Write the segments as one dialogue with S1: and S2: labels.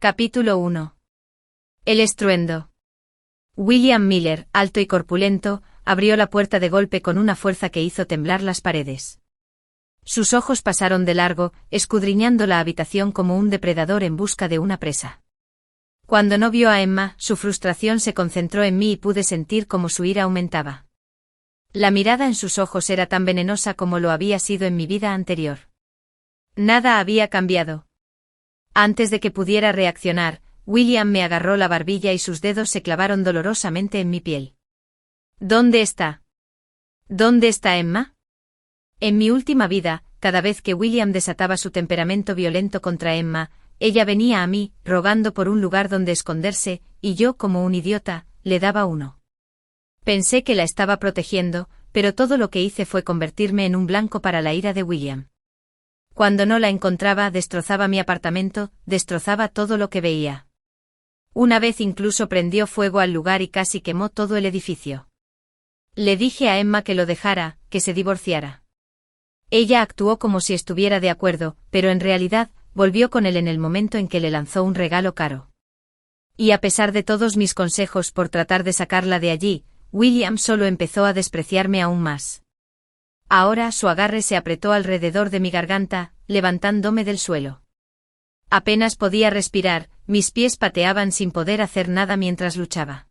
S1: Capítulo 1. El estruendo. William Miller, alto y corpulento, abrió la puerta de golpe con una fuerza que hizo temblar las paredes. Sus ojos pasaron de largo, escudriñando la habitación como un depredador en busca de una presa. Cuando no vio a Emma, su frustración se concentró en mí y pude sentir cómo su ira aumentaba. La mirada en sus ojos era tan venenosa como lo había sido en mi vida anterior. Nada había cambiado. Antes de que pudiera reaccionar, William me agarró la barbilla y sus dedos se clavaron dolorosamente en mi piel. ¿Dónde está? ¿Dónde está Emma? En mi última vida, cada vez que William desataba su temperamento violento contra Emma, ella venía a mí, rogando por un lugar donde esconderse, y yo, como un idiota, le daba uno. Pensé que la estaba protegiendo, pero todo lo que hice fue convertirme en un blanco para la ira de William. Cuando no la encontraba, destrozaba mi apartamento, destrozaba todo lo que veía. Una vez incluso prendió fuego al lugar y casi quemó todo el edificio. Le dije a Emma que lo dejara, que se divorciara. Ella actuó como si estuviera de acuerdo, pero en realidad, volvió con él en el momento en que le lanzó un regalo caro. Y a pesar de todos mis consejos por tratar de sacarla de allí, William solo empezó a despreciarme aún más. Ahora su agarre se apretó alrededor de mi garganta, levantándome del suelo. Apenas podía respirar, mis pies pateaban sin poder hacer nada mientras luchaba.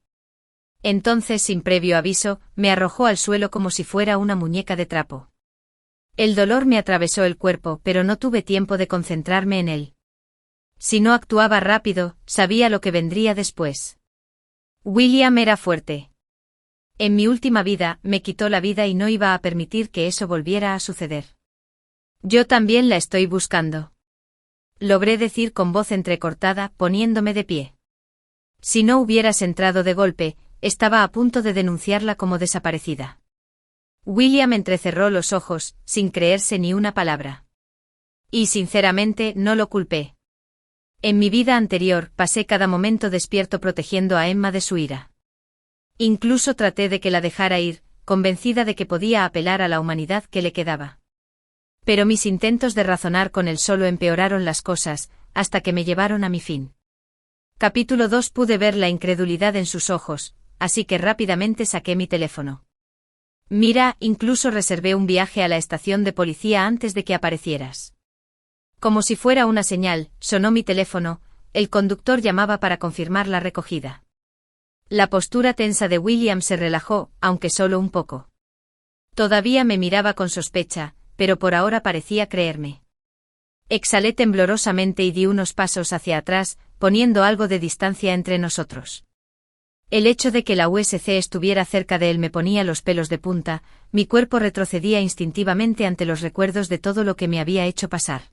S1: Entonces, sin previo aviso, me arrojó al suelo como si fuera una muñeca de trapo. El dolor me atravesó el cuerpo, pero no tuve tiempo de concentrarme en él. Si no actuaba rápido, sabía lo que vendría después. William era fuerte. En mi última vida, me quitó la vida y no iba a permitir que eso volviera a suceder. Yo también la estoy buscando. Logré decir con voz entrecortada, poniéndome de pie. Si no hubieras entrado de golpe, estaba a punto de denunciarla como desaparecida. William entrecerró los ojos, sin creerse ni una palabra. Y sinceramente, no lo culpé. En mi vida anterior, pasé cada momento despierto protegiendo a Emma de su ira. Incluso traté de que la dejara ir, convencida de que podía apelar a la humanidad que le quedaba. Pero mis intentos de razonar con él solo empeoraron las cosas, hasta que me llevaron a mi fin. Capítulo 2. Pude ver la incredulidad en sus ojos, así que rápidamente saqué mi teléfono. Mira, incluso reservé un viaje a la estación de policía antes de que aparecieras. Como si fuera una señal, sonó mi teléfono, el conductor llamaba para confirmar la recogida. La postura tensa de William se relajó, aunque solo un poco. Todavía me miraba con sospecha, pero por ahora parecía creerme. Exhalé temblorosamente y di unos pasos hacia atrás, poniendo algo de distancia entre nosotros. El hecho de que la USC estuviera cerca de él me ponía los pelos de punta, mi cuerpo retrocedía instintivamente ante los recuerdos de todo lo que me había hecho pasar.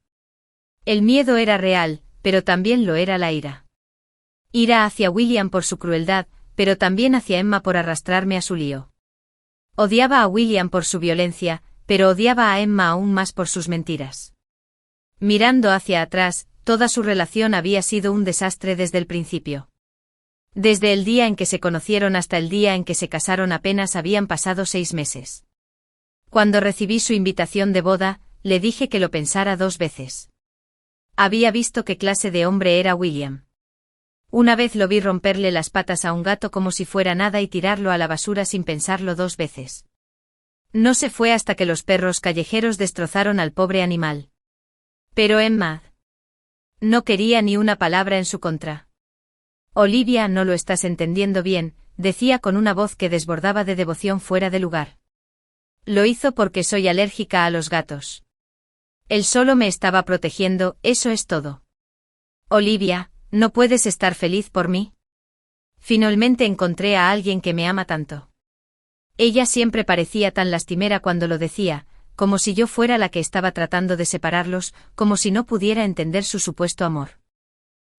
S1: El miedo era real, pero también lo era la ira. Ira hacia William por su crueldad, pero también hacia Emma por arrastrarme a su lío. Odiaba a William por su violencia, pero odiaba a Emma aún más por sus mentiras. Mirando hacia atrás, toda su relación había sido un desastre desde el principio. Desde el día en que se conocieron hasta el día en que se casaron apenas habían pasado 6 meses. Cuando recibí su invitación de boda, le dije que lo pensara 2 veces. Había visto qué clase de hombre era William. Una vez lo vi romperle las patas a un gato como si fuera nada y tirarlo a la basura sin pensarlo 2 veces. No se fue hasta que los perros callejeros destrozaron al pobre animal. Pero Emma no quería ni una palabra en su contra. Olivia, no lo estás entendiendo bien, decía con una voz que desbordaba de devoción fuera de lugar. Lo hizo porque soy alérgica a los gatos. Él solo me estaba protegiendo, eso es todo. Olivia, ¿no puedes estar feliz por mí? Finalmente encontré a alguien que me ama tanto. Ella siempre parecía tan lastimera cuando lo decía, como si yo fuera la que estaba tratando de separarlos, como si no pudiera entender su supuesto amor.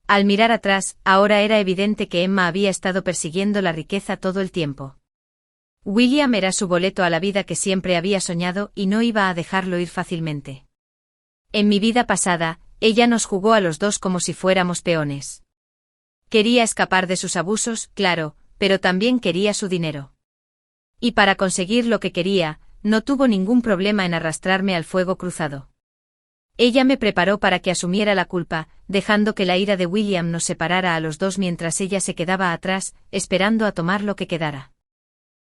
S1: Al mirar atrás, ahora era evidente que Emma había estado persiguiendo la riqueza todo el tiempo. William era su boleto a la vida que siempre había soñado y no iba a dejarlo ir fácilmente. En mi vida pasada, ella nos jugó a los dos como si fuéramos peones. Quería escapar de sus abusos, claro, pero también quería su dinero. Y para conseguir lo que quería, no tuvo ningún problema en arrastrarme al fuego cruzado. Ella me preparó para que asumiera la culpa, dejando que la ira de William nos separara a los dos mientras ella se quedaba atrás, esperando a tomar lo que quedara.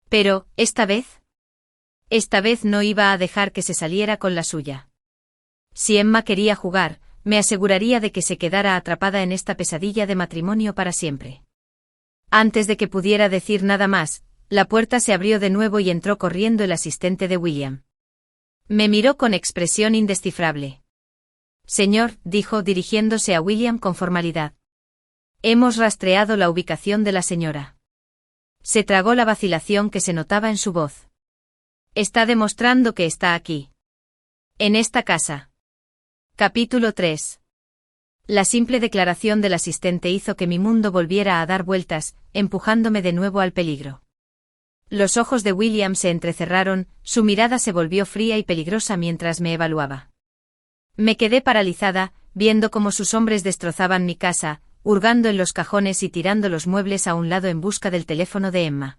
S1: Pero, esta vez no iba a dejar que se saliera con la suya. Si Emma quería jugar, me aseguraría de que se quedara atrapada en esta pesadilla de matrimonio para siempre. Antes de que pudiera decir nada más, la puerta se abrió de nuevo y entró corriendo el asistente de William. Me miró con expresión indescifrable. Señor, dijo dirigiéndose a William con formalidad. Hemos rastreado la ubicación de la señora. Se tragó la vacilación que se notaba en su voz. Está demostrando que está aquí. En esta casa. Capítulo 3. La simple declaración del asistente hizo que mi mundo volviera a dar vueltas, empujándome de nuevo al peligro. Los ojos de William se entrecerraron, su mirada se volvió fría y peligrosa mientras me evaluaba. Me quedé paralizada, viendo cómo sus hombres destrozaban mi casa, hurgando en los cajones y tirando los muebles a un lado en busca del teléfono de Emma.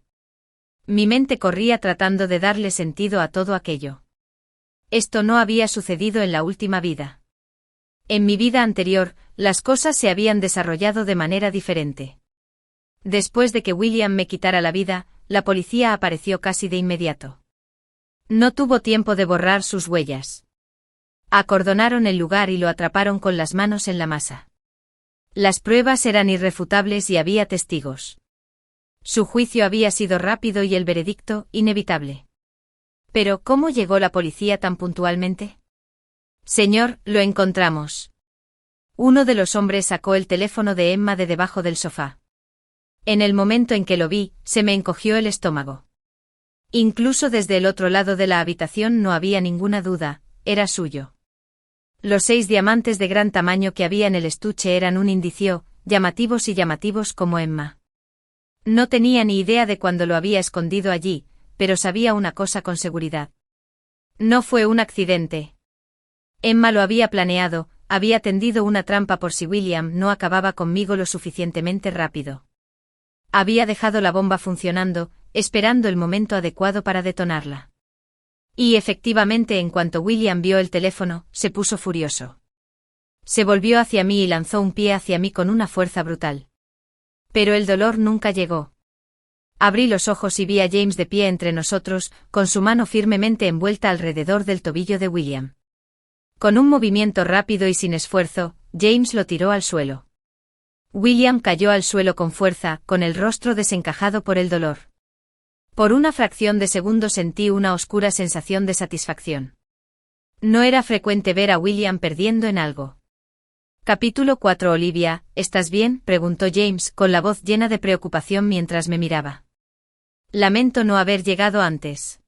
S1: Mi mente corría tratando de darle sentido a todo aquello. Esto no había sucedido en la última vida. En mi vida anterior, las cosas se habían desarrollado de manera diferente. Después de que William me quitara la vida, la policía apareció casi de inmediato. No tuvo tiempo de borrar sus huellas. Acordonaron el lugar y lo atraparon con las manos en la masa. Las pruebas eran irrefutables y había testigos. Su juicio había sido rápido y el veredicto, inevitable. Pero, ¿cómo llegó la policía tan puntualmente? Señor, lo encontramos. Uno de los hombres sacó el teléfono de Emma de debajo del sofá. En el momento en que lo vi, se me encogió el estómago. Incluso desde el otro lado de la habitación no había ninguna duda, era suyo. Los 6 diamantes de gran tamaño que había en el estuche eran un indicio, llamativos como Emma. No tenía ni idea de cuándo lo había escondido allí, pero sabía una cosa con seguridad. No fue un accidente. Emma lo había planeado, había tendido una trampa por si William no acababa conmigo lo suficientemente rápido. Había dejado la bomba funcionando, esperando el momento adecuado para detonarla. Y efectivamente, en cuanto William vio el teléfono, se puso furioso. Se volvió hacia mí y lanzó un pie hacia mí con una fuerza brutal. Pero el dolor nunca llegó. Abrí los ojos y vi a James de pie entre nosotros, con su mano firmemente envuelta alrededor del tobillo de William. Con un movimiento rápido y sin esfuerzo, James lo tiró al suelo. William cayó al suelo con fuerza, con el rostro desencajado por el dolor. Por una fracción de segundo sentí una oscura sensación de satisfacción. No era frecuente ver a William perdiendo en algo. Capítulo 4. Olivia, ¿estás bien?, preguntó James con la voz llena de preocupación mientras me miraba. Lamento no haber llegado antes.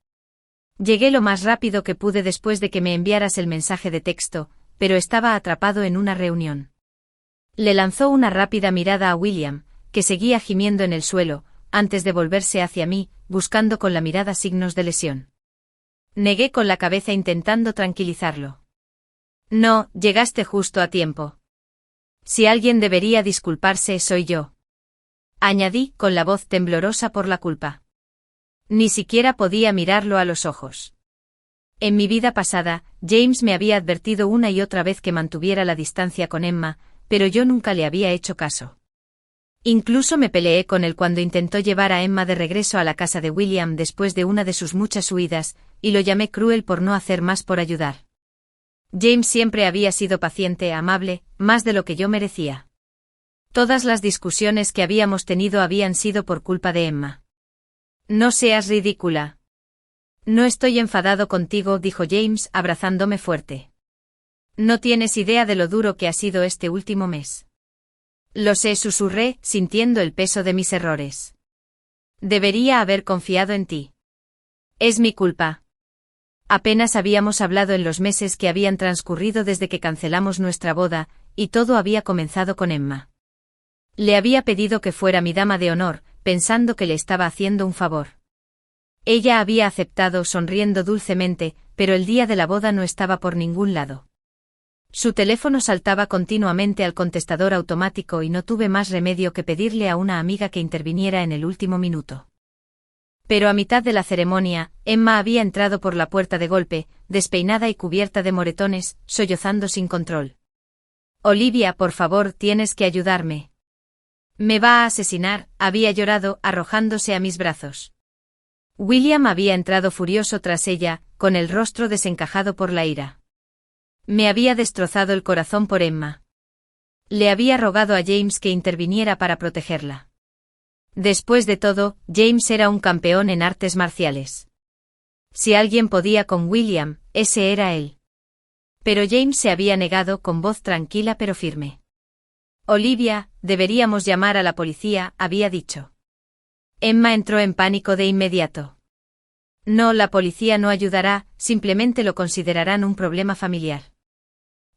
S1: Llegué lo más rápido que pude después de que me enviaras el mensaje de texto, pero estaba atrapado en una reunión. Le lanzó una rápida mirada a William, que seguía gimiendo en el suelo, antes de volverse hacia mí, buscando con la mirada signos de lesión. Negué con la cabeza intentando tranquilizarlo. No, llegaste justo a tiempo. Si alguien debería disculparse, soy yo. Añadí, con la voz temblorosa por la culpa. Ni siquiera podía mirarlo a los ojos. En mi vida pasada, James me había advertido una y otra vez que mantuviera la distancia con Emma, pero yo nunca le había hecho caso. Incluso me peleé con él cuando intentó llevar a Emma de regreso a la casa de William después de una de sus muchas huidas, y lo llamé cruel por no hacer más por ayudar. James siempre había sido paciente, amable, más de lo que yo merecía. Todas las discusiones que habíamos tenido habían sido por culpa de Emma. No seas ridícula. No estoy enfadado contigo, dijo James, abrazándome fuerte. No tienes idea de lo duro que ha sido este último mes. Lo sé, susurré, sintiendo el peso de mis errores. Debería haber confiado en ti. Es mi culpa. Apenas habíamos hablado en los meses que habían transcurrido desde que cancelamos nuestra boda, y todo había comenzado con Emma. Le había pedido que fuera mi dama de honor, pensando que le estaba haciendo un favor. Ella había aceptado sonriendo dulcemente, pero el día de la boda no estaba por ningún lado. Su teléfono saltaba continuamente al contestador automático y no tuve más remedio que pedirle a una amiga que interviniera en el último minuto. Pero a mitad de la ceremonia, Emma había entrado por la puerta de golpe, despeinada y cubierta de moretones, sollozando sin control. Olivia, por favor, tienes que ayudarme. Me va a asesinar, había llorado, arrojándose a mis brazos. William había entrado furioso tras ella, con el rostro desencajado por la ira. Me había destrozado el corazón por Emma. Le había rogado a James que interviniera para protegerla. Después de todo, James era un campeón en artes marciales. Si alguien podía con William, ese era él. Pero James se había negado con voz tranquila pero firme. Olivia, deberíamos llamar a la policía, había dicho. Emma entró en pánico de inmediato. No, la policía no ayudará, simplemente lo considerarán un problema familiar.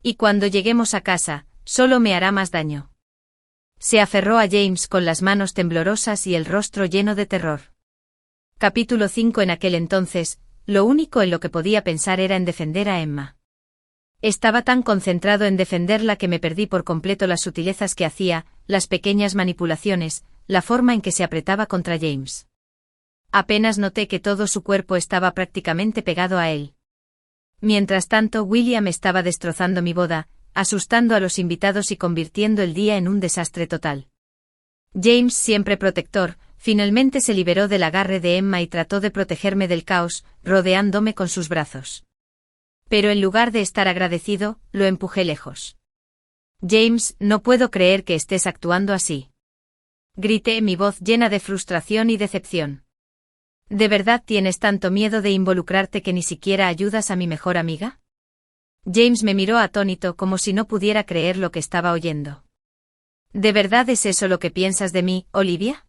S1: Y cuando lleguemos a casa, solo me hará más daño. Se aferró a James con las manos temblorosas y el rostro lleno de terror. Capítulo 5. En aquel entonces, lo único en lo que podía pensar era en defender a Emma. Estaba tan concentrado en defenderla que me perdí por completo las sutilezas que hacía, las pequeñas manipulaciones, la forma en que se apretaba contra James. Apenas noté que todo su cuerpo estaba prácticamente pegado a él. Mientras tanto, William estaba destrozando mi boda, asustando a los invitados y convirtiendo el día en un desastre total. James, siempre protector, finalmente se liberó del agarre de Emma y trató de protegerme del caos, rodeándome con sus brazos. Pero en lugar de estar agradecido, lo empujé lejos. James, no puedo creer que estés actuando así. Grité, mi voz llena de frustración y decepción. ¿De verdad tienes tanto miedo de involucrarte que ni siquiera ayudas a mi mejor amiga? James me miró atónito como si no pudiera creer lo que estaba oyendo. ¿De verdad es eso lo que piensas de mí, Olivia?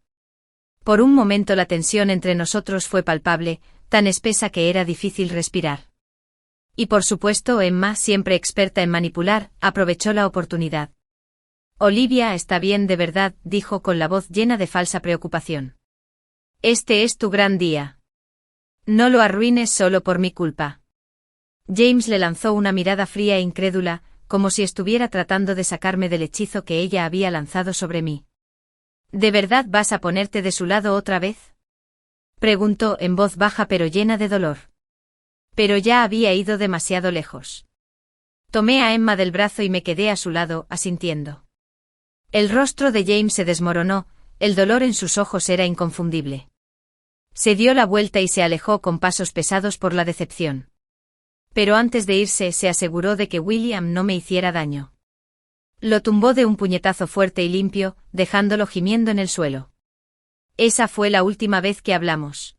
S1: Por un momento la tensión entre nosotros fue palpable, tan espesa que era difícil respirar. Y por supuesto Emma, siempre experta en manipular, aprovechó la oportunidad. Olivia, está bien de verdad, dijo con la voz llena de falsa preocupación. Este es tu gran día. No lo arruines solo por mi culpa. James le lanzó una mirada fría e incrédula, como si estuviera tratando de sacarme del hechizo que ella había lanzado sobre mí. ¿De verdad vas a ponerte de su lado otra vez? Preguntó en voz baja pero llena de dolor. Pero ya había ido demasiado lejos. Tomé a Emma del brazo y me quedé a su lado, asintiendo. El rostro de James se desmoronó, el dolor en sus ojos era inconfundible. Se dio la vuelta y se alejó con pasos pesados por la decepción. Pero antes de irse se aseguró de que William no me hiciera daño. Lo tumbó de un puñetazo fuerte y limpio, dejándolo gimiendo en el suelo. Esa fue la última vez que hablamos.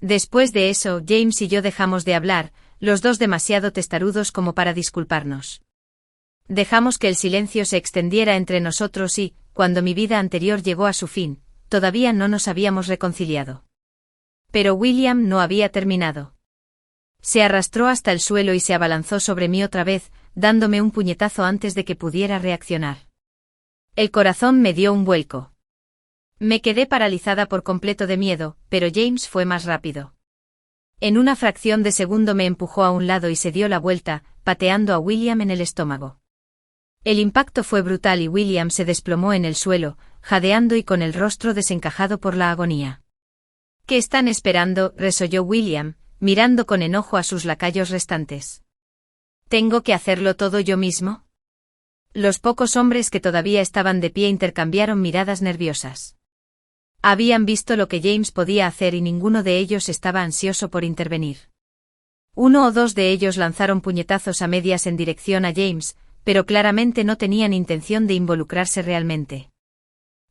S1: Después de eso, James y yo dejamos de hablar, los dos demasiado testarudos como para disculparnos. Dejamos que el silencio se extendiera entre nosotros y, cuando mi vida anterior llegó a su fin, todavía no nos habíamos reconciliado. Pero William no había terminado. Se arrastró hasta el suelo y se abalanzó sobre mí otra vez, dándome un puñetazo antes de que pudiera reaccionar. El corazón me dio un vuelco. Me quedé paralizada por completo de miedo, pero James fue más rápido. En una fracción de segundo me empujó a un lado y se dio la vuelta, pateando a William en el estómago. El impacto fue brutal y William se desplomó en el suelo, jadeando y con el rostro desencajado por la agonía. ¿Qué están esperando?, resolló William, mirando con enojo a sus lacayos restantes. ¿Tengo que hacerlo todo yo mismo? Los pocos hombres que todavía estaban de pie intercambiaron miradas nerviosas. Habían visto lo que James podía hacer y ninguno de ellos estaba ansioso por intervenir. Uno o dos de ellos lanzaron puñetazos a medias en dirección a James, pero claramente no tenían intención de involucrarse realmente.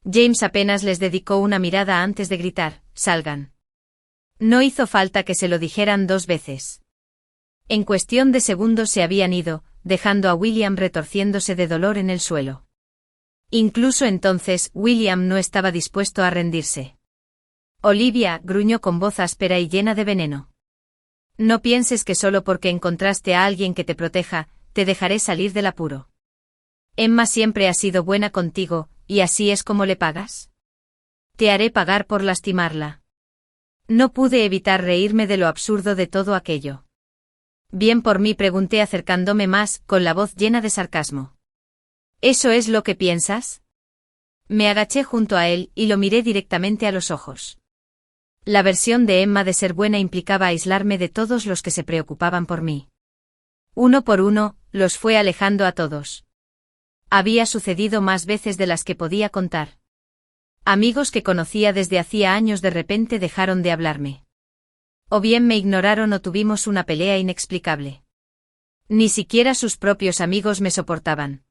S1: James apenas les dedicó una mirada antes de gritar, «¡Salgan!». No hizo falta que se lo dijeran dos veces. En cuestión de segundos se habían ido, dejando a William retorciéndose de dolor en el suelo. Incluso entonces, William no estaba dispuesto a rendirse. Olivia, gruñó con voz áspera y llena de veneno. No pienses que solo porque encontraste a alguien que te proteja, te dejaré salir del apuro. Emma siempre ha sido buena contigo, ¿y así es como le pagas? Te haré pagar por lastimarla. No pude evitar reírme de lo absurdo de todo aquello. Bien por mí, pregunté acercándome más, con la voz llena de sarcasmo. ¿Eso es lo que piensas? Me agaché junto a él y lo miré directamente a los ojos. La versión de Emma de ser buena implicaba aislarme de todos los que se preocupaban por mí. Uno por uno, los fue alejando a todos. Había sucedido más veces de las que podía contar. Amigos que conocía desde hacía años de repente dejaron de hablarme. O bien me ignoraron o tuvimos una pelea inexplicable. Ni siquiera sus propios amigos me soportaban.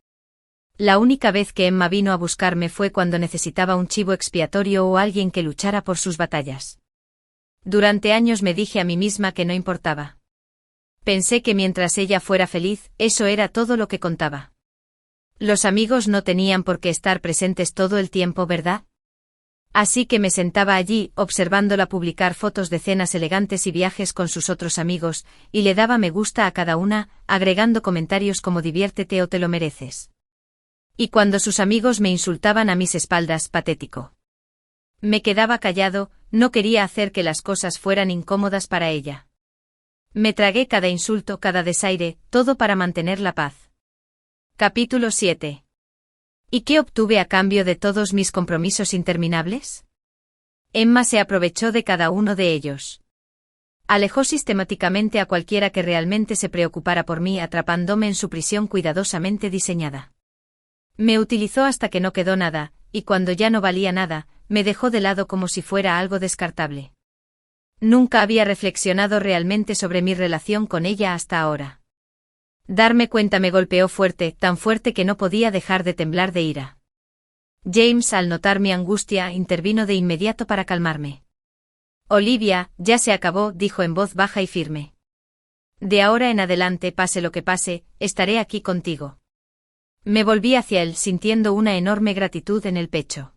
S1: La única vez que Emma vino a buscarme fue cuando necesitaba un chivo expiatorio o alguien que luchara por sus batallas. Durante años me dije a mí misma que no importaba. Pensé que mientras ella fuera feliz, eso era todo lo que contaba. Los amigos no tenían por qué estar presentes todo el tiempo, ¿verdad? Así que me sentaba allí, observándola publicar fotos de cenas elegantes y viajes con sus otros amigos, y le daba me gusta a cada una, agregando comentarios como diviértete o te lo mereces. Y cuando sus amigos me insultaban a mis espaldas, patético. Me quedaba callado, no quería hacer que las cosas fueran incómodas para ella. Me tragué cada insulto, cada desaire, todo para mantener la paz. Capítulo 7. ¿Y qué obtuve a cambio de todos mis compromisos interminables? Emma se aprovechó de cada uno de ellos. Alejó sistemáticamente a cualquiera que realmente se preocupara por mí, atrapándome en su prisión cuidadosamente diseñada. Me utilizó hasta que no quedó nada, y cuando ya no valía nada, me dejó de lado como si fuera algo descartable. Nunca había reflexionado realmente sobre mi relación con ella hasta ahora. Darme cuenta me golpeó fuerte, tan fuerte que no podía dejar de temblar de ira. James, al notar mi angustia, intervino de inmediato para calmarme. Olivia, ya se acabó, dijo en voz baja y firme. De ahora en adelante, pase lo que pase, estaré aquí contigo. Me volví hacia él sintiendo una enorme gratitud en el pecho.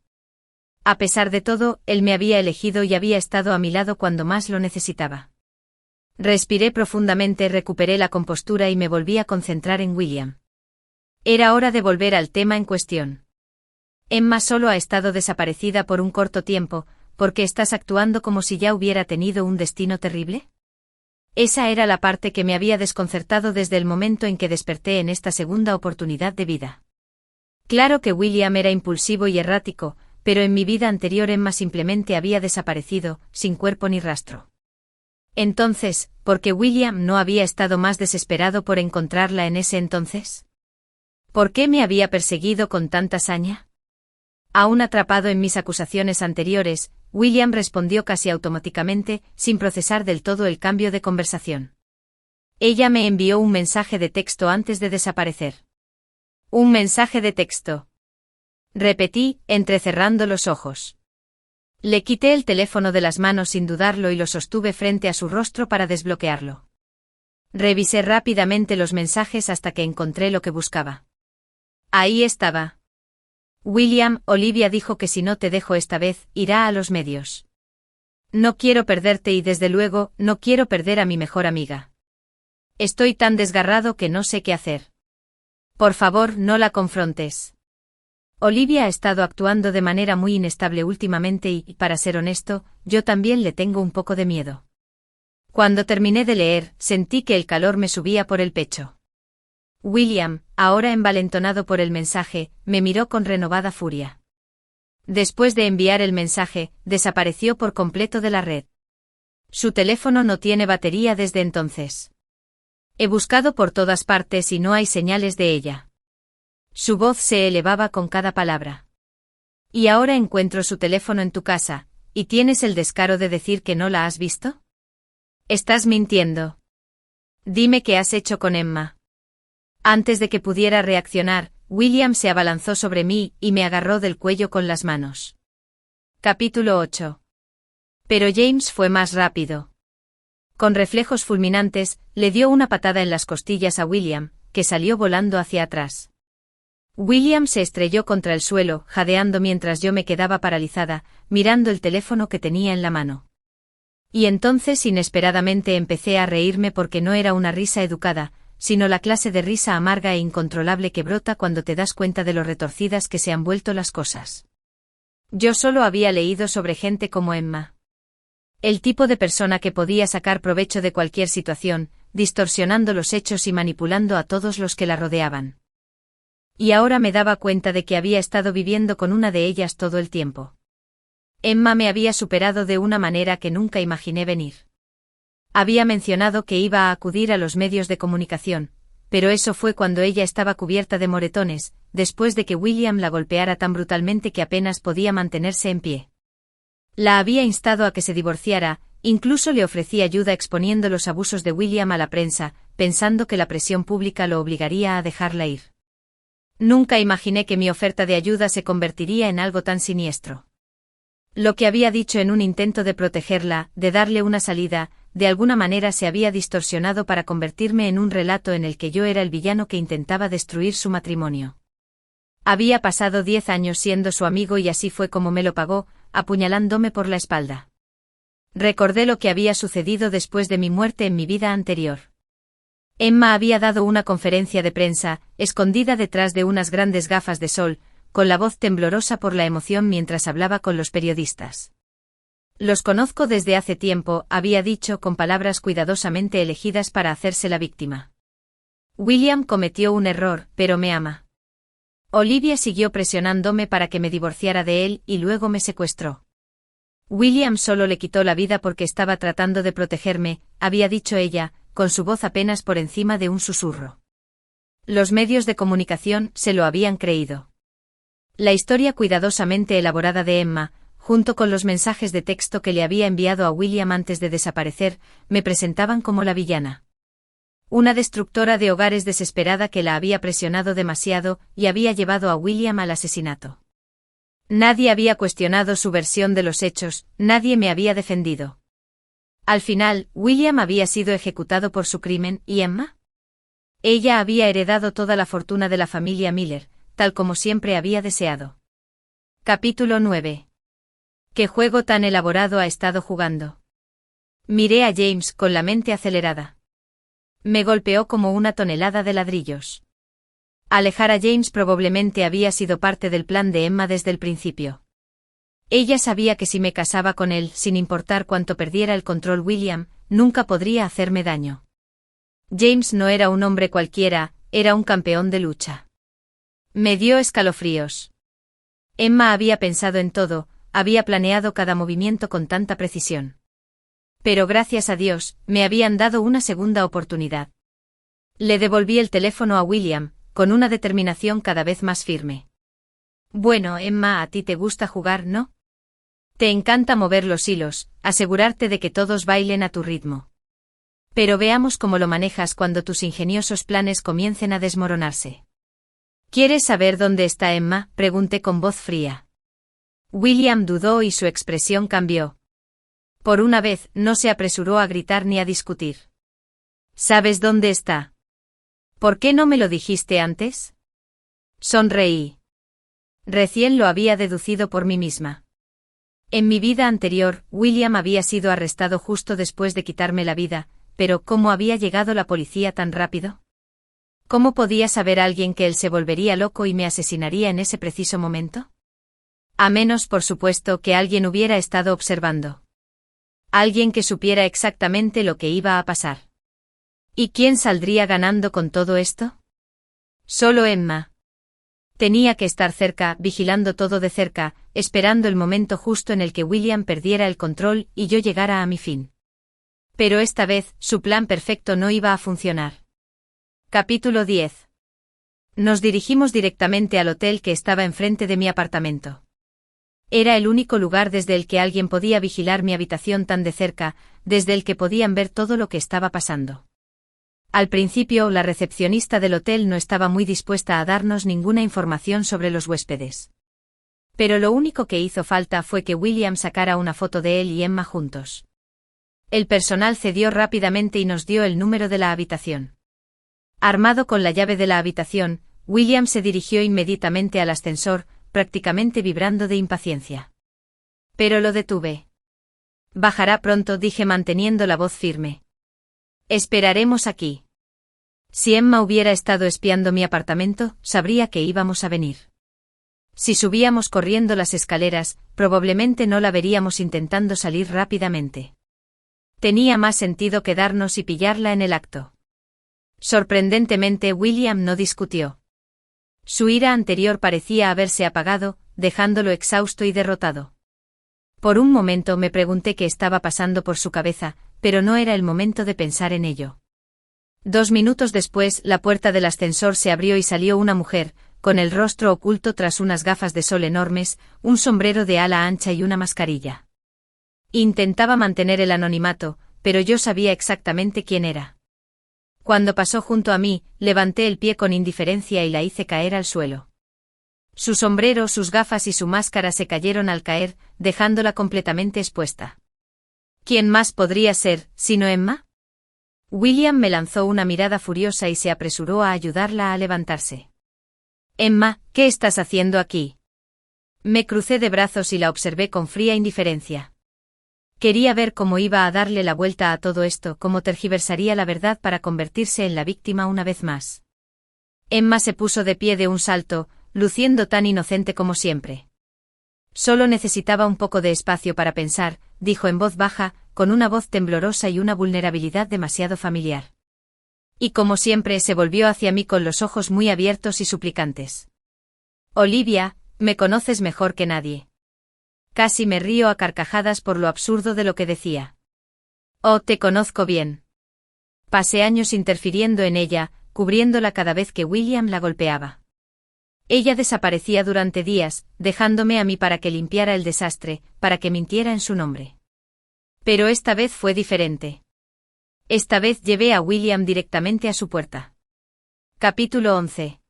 S1: A pesar de todo, él me había elegido y había estado a mi lado cuando más lo necesitaba. Respiré profundamente, recuperé la compostura y me volví a concentrar en William. Era hora de volver al tema en cuestión. Emma solo ha estado desaparecida por un corto tiempo, ¿por qué estás actuando como si ya hubiera tenido un destino terrible? Esa era la parte que me había desconcertado desde el momento en que desperté en esta segunda oportunidad de vida. Claro que William era impulsivo y errático, pero en mi vida anterior Emma simplemente había desaparecido, sin cuerpo ni rastro. Entonces, ¿por qué William no había estado más desesperado por encontrarla en ese entonces? ¿Por qué me había perseguido con tanta saña? Aún atrapado en mis acusaciones anteriores, William respondió casi automáticamente, sin procesar del todo el cambio de conversación. Ella me envió un mensaje de texto antes de desaparecer. ¿Un mensaje de texto? Repetí, entrecerrando los ojos. Le quité el teléfono de las manos sin dudarlo y lo sostuve frente a su rostro para desbloquearlo. Revisé rápidamente los mensajes hasta que encontré lo que buscaba. Ahí estaba. William, Olivia dijo que si no te dejo esta vez, irá a los medios. No quiero perderte y desde luego, no quiero perder a mi mejor amiga. Estoy tan desgarrado que no sé qué hacer. Por favor, no la confrontes. Olivia ha estado actuando de manera muy inestable últimamente y, para ser honesto, yo también le tengo un poco de miedo. Cuando terminé de leer, sentí que el calor me subía por el pecho. William, ahora envalentonado por el mensaje, me miró con renovada furia. Después de enviar el mensaje, desapareció por completo de la red. Su teléfono no tiene batería desde entonces. He buscado por todas partes y no hay señales de ella. Su voz se elevaba con cada palabra. Y ahora encuentro su teléfono en tu casa, ¿y tienes el descaro de decir que no la has visto? Estás mintiendo. Dime qué has hecho con Emma. Antes de que pudiera reaccionar, William se abalanzó sobre mí y me agarró del cuello con las manos. Capítulo 8. Pero James fue más rápido. Con reflejos fulminantes, le dio una patada en las costillas a William, que salió volando hacia atrás. William se estrelló contra el suelo, jadeando mientras yo me quedaba paralizada, mirando el teléfono que tenía en la mano. Y entonces inesperadamente empecé a reírme porque no era una risa educada, sino la clase de risa amarga e incontrolable que brota cuando te das cuenta de lo retorcidas que se han vuelto las cosas. Yo solo había leído sobre gente como Emma. El tipo de persona que podía sacar provecho de cualquier situación, distorsionando los hechos y manipulando a todos los que la rodeaban. Y ahora me daba cuenta de que había estado viviendo con una de ellas todo el tiempo. Emma me había superado de una manera que nunca imaginé venir. Había mencionado que iba a acudir a los medios de comunicación, pero eso fue cuando ella estaba cubierta de moretones, después de que William la golpeara tan brutalmente que apenas podía mantenerse en pie. La había instado a que se divorciara, incluso le ofrecí ayuda exponiendo los abusos de William a la prensa, pensando que la presión pública lo obligaría a dejarla ir. Nunca imaginé que mi oferta de ayuda se convertiría en algo tan siniestro. Lo que había dicho en un intento de protegerla, de darle una salida, de alguna manera se había distorsionado para convertirme en un relato en el que yo era el villano que intentaba destruir su matrimonio. Había pasado 10 años siendo su amigo y así fue como me lo pagó, apuñalándome por la espalda. Recordé lo que había sucedido después de mi muerte en mi vida anterior. Emma había dado una conferencia de prensa, escondida detrás de unas grandes gafas de sol, con la voz temblorosa por la emoción mientras hablaba con los periodistas. Los conozco desde hace tiempo, había dicho con palabras cuidadosamente elegidas para hacerse la víctima. William cometió un error, pero me ama. Olivia siguió presionándome para que me divorciara de él y luego me secuestró. William solo le quitó la vida porque estaba tratando de protegerme, había dicho ella, con su voz apenas por encima de un susurro. Los medios de comunicación se lo habían creído. La historia cuidadosamente elaborada de Emma, junto con los mensajes de texto que le había enviado a William antes de desaparecer, me presentaban como la villana. Una destructora de hogares desesperada que la había presionado demasiado y había llevado a William al asesinato. Nadie había cuestionado su versión de los hechos, nadie me había defendido. Al final, William había sido ejecutado por su crimen, ¿y Emma? Ella había heredado toda la fortuna de la familia Miller, tal como siempre había deseado. Capítulo 9. ¿Qué juego tan elaborado ha estado jugando? Miré a James con la mente acelerada. Me golpeó como una tonelada de ladrillos. Alejar a James probablemente había sido parte del plan de Emma desde el principio. Ella sabía que si me casaba con él, sin importar cuánto perdiera el control William, nunca podría hacerme daño. James no era un hombre cualquiera, era un campeón de lucha. Me dio escalofríos. Emma había pensado en todo, había planeado cada movimiento con tanta precisión. Pero gracias a Dios, me habían dado una segunda oportunidad. Le devolví el teléfono a William, con una determinación cada vez más firme. Bueno, Emma, a ti te gusta jugar, ¿no? Te encanta mover los hilos, asegurarte de que todos bailen a tu ritmo. Pero veamos cómo lo manejas cuando tus ingeniosos planes comiencen a desmoronarse. ¿Quieres saber dónde está Emma?, pregunté con voz fría. William dudó y su expresión cambió. Por una vez, no se apresuró a gritar ni a discutir. ¿Sabes dónde está? ¿Por qué no me lo dijiste antes? Sonreí. Recién lo había deducido por mí misma. En mi vida anterior, William había sido arrestado justo después de quitarme la vida, pero ¿cómo había llegado la policía tan rápido? ¿Cómo podía saber alguien que él se volvería loco y me asesinaría en ese preciso momento? A menos, por supuesto, que alguien hubiera estado observando. Alguien que supiera exactamente lo que iba a pasar. ¿Y quién saldría ganando con todo esto? Solo Emma. Tenía que estar cerca, vigilando todo de cerca, esperando el momento justo en el que William perdiera el control y yo llegara a mi fin. Pero esta vez, su plan perfecto no iba a funcionar. Capítulo 10. Nos dirigimos directamente al hotel que estaba enfrente de mi apartamento. Era el único lugar desde el que alguien podía vigilar mi habitación tan de cerca, desde el que podían ver todo lo que estaba pasando. Al principio, la recepcionista del hotel no estaba muy dispuesta a darnos ninguna información sobre los huéspedes. Pero lo único que hizo falta fue que William sacara una foto de él y Emma juntos. El personal cedió rápidamente y nos dio el número de la habitación. Armado con la llave de la habitación, William se dirigió inmediatamente al ascensor, prácticamente vibrando de impaciencia. Pero lo detuve. Bajará pronto, dije manteniendo la voz firme. Esperaremos aquí. Si Emma hubiera estado espiando mi apartamento, sabría que íbamos a venir. Si subíamos corriendo las escaleras, probablemente no la veríamos intentando salir rápidamente. Tenía más sentido quedarnos y pillarla en el acto. Sorprendentemente, William no discutió. Su ira anterior parecía haberse apagado, dejándolo exhausto y derrotado. Por un momento me pregunté qué estaba pasando por su cabeza, pero no era el momento de pensar en ello. 2 minutos después, la puerta del ascensor se abrió y salió una mujer, con el rostro oculto tras unas gafas de sol enormes, un sombrero de ala ancha y una mascarilla. Intentaba mantener el anonimato, pero yo sabía exactamente quién era. Cuando pasó junto a mí, levanté el pie con indiferencia y la hice caer al suelo. Su sombrero, sus gafas y su máscara se cayeron al caer, dejándola completamente expuesta. ¿Quién más podría ser, sino Emma? William me lanzó una mirada furiosa y se apresuró a ayudarla a levantarse. Emma, ¿qué estás haciendo aquí? Me crucé de brazos y la observé con fría indiferencia. Quería ver cómo iba a darle la vuelta a todo esto, cómo tergiversaría la verdad para convertirse en la víctima una vez más. Emma se puso de pie de un salto, luciendo tan inocente como siempre. Solo necesitaba un poco de espacio para pensar, dijo en voz baja, con una voz temblorosa y una vulnerabilidad demasiado familiar. Y como siempre se volvió hacia mí con los ojos muy abiertos y suplicantes. Olivia, me conoces mejor que nadie. Casi me río a carcajadas por lo absurdo de lo que decía. Oh, te conozco bien. Pasé años interfiriendo en ella, cubriéndola cada vez que William la golpeaba. Ella desaparecía durante días, dejándome a mí para que limpiara el desastre, para que mintiera en su nombre. Pero esta vez fue diferente. Esta vez llevé a William directamente a su puerta. Capítulo 11.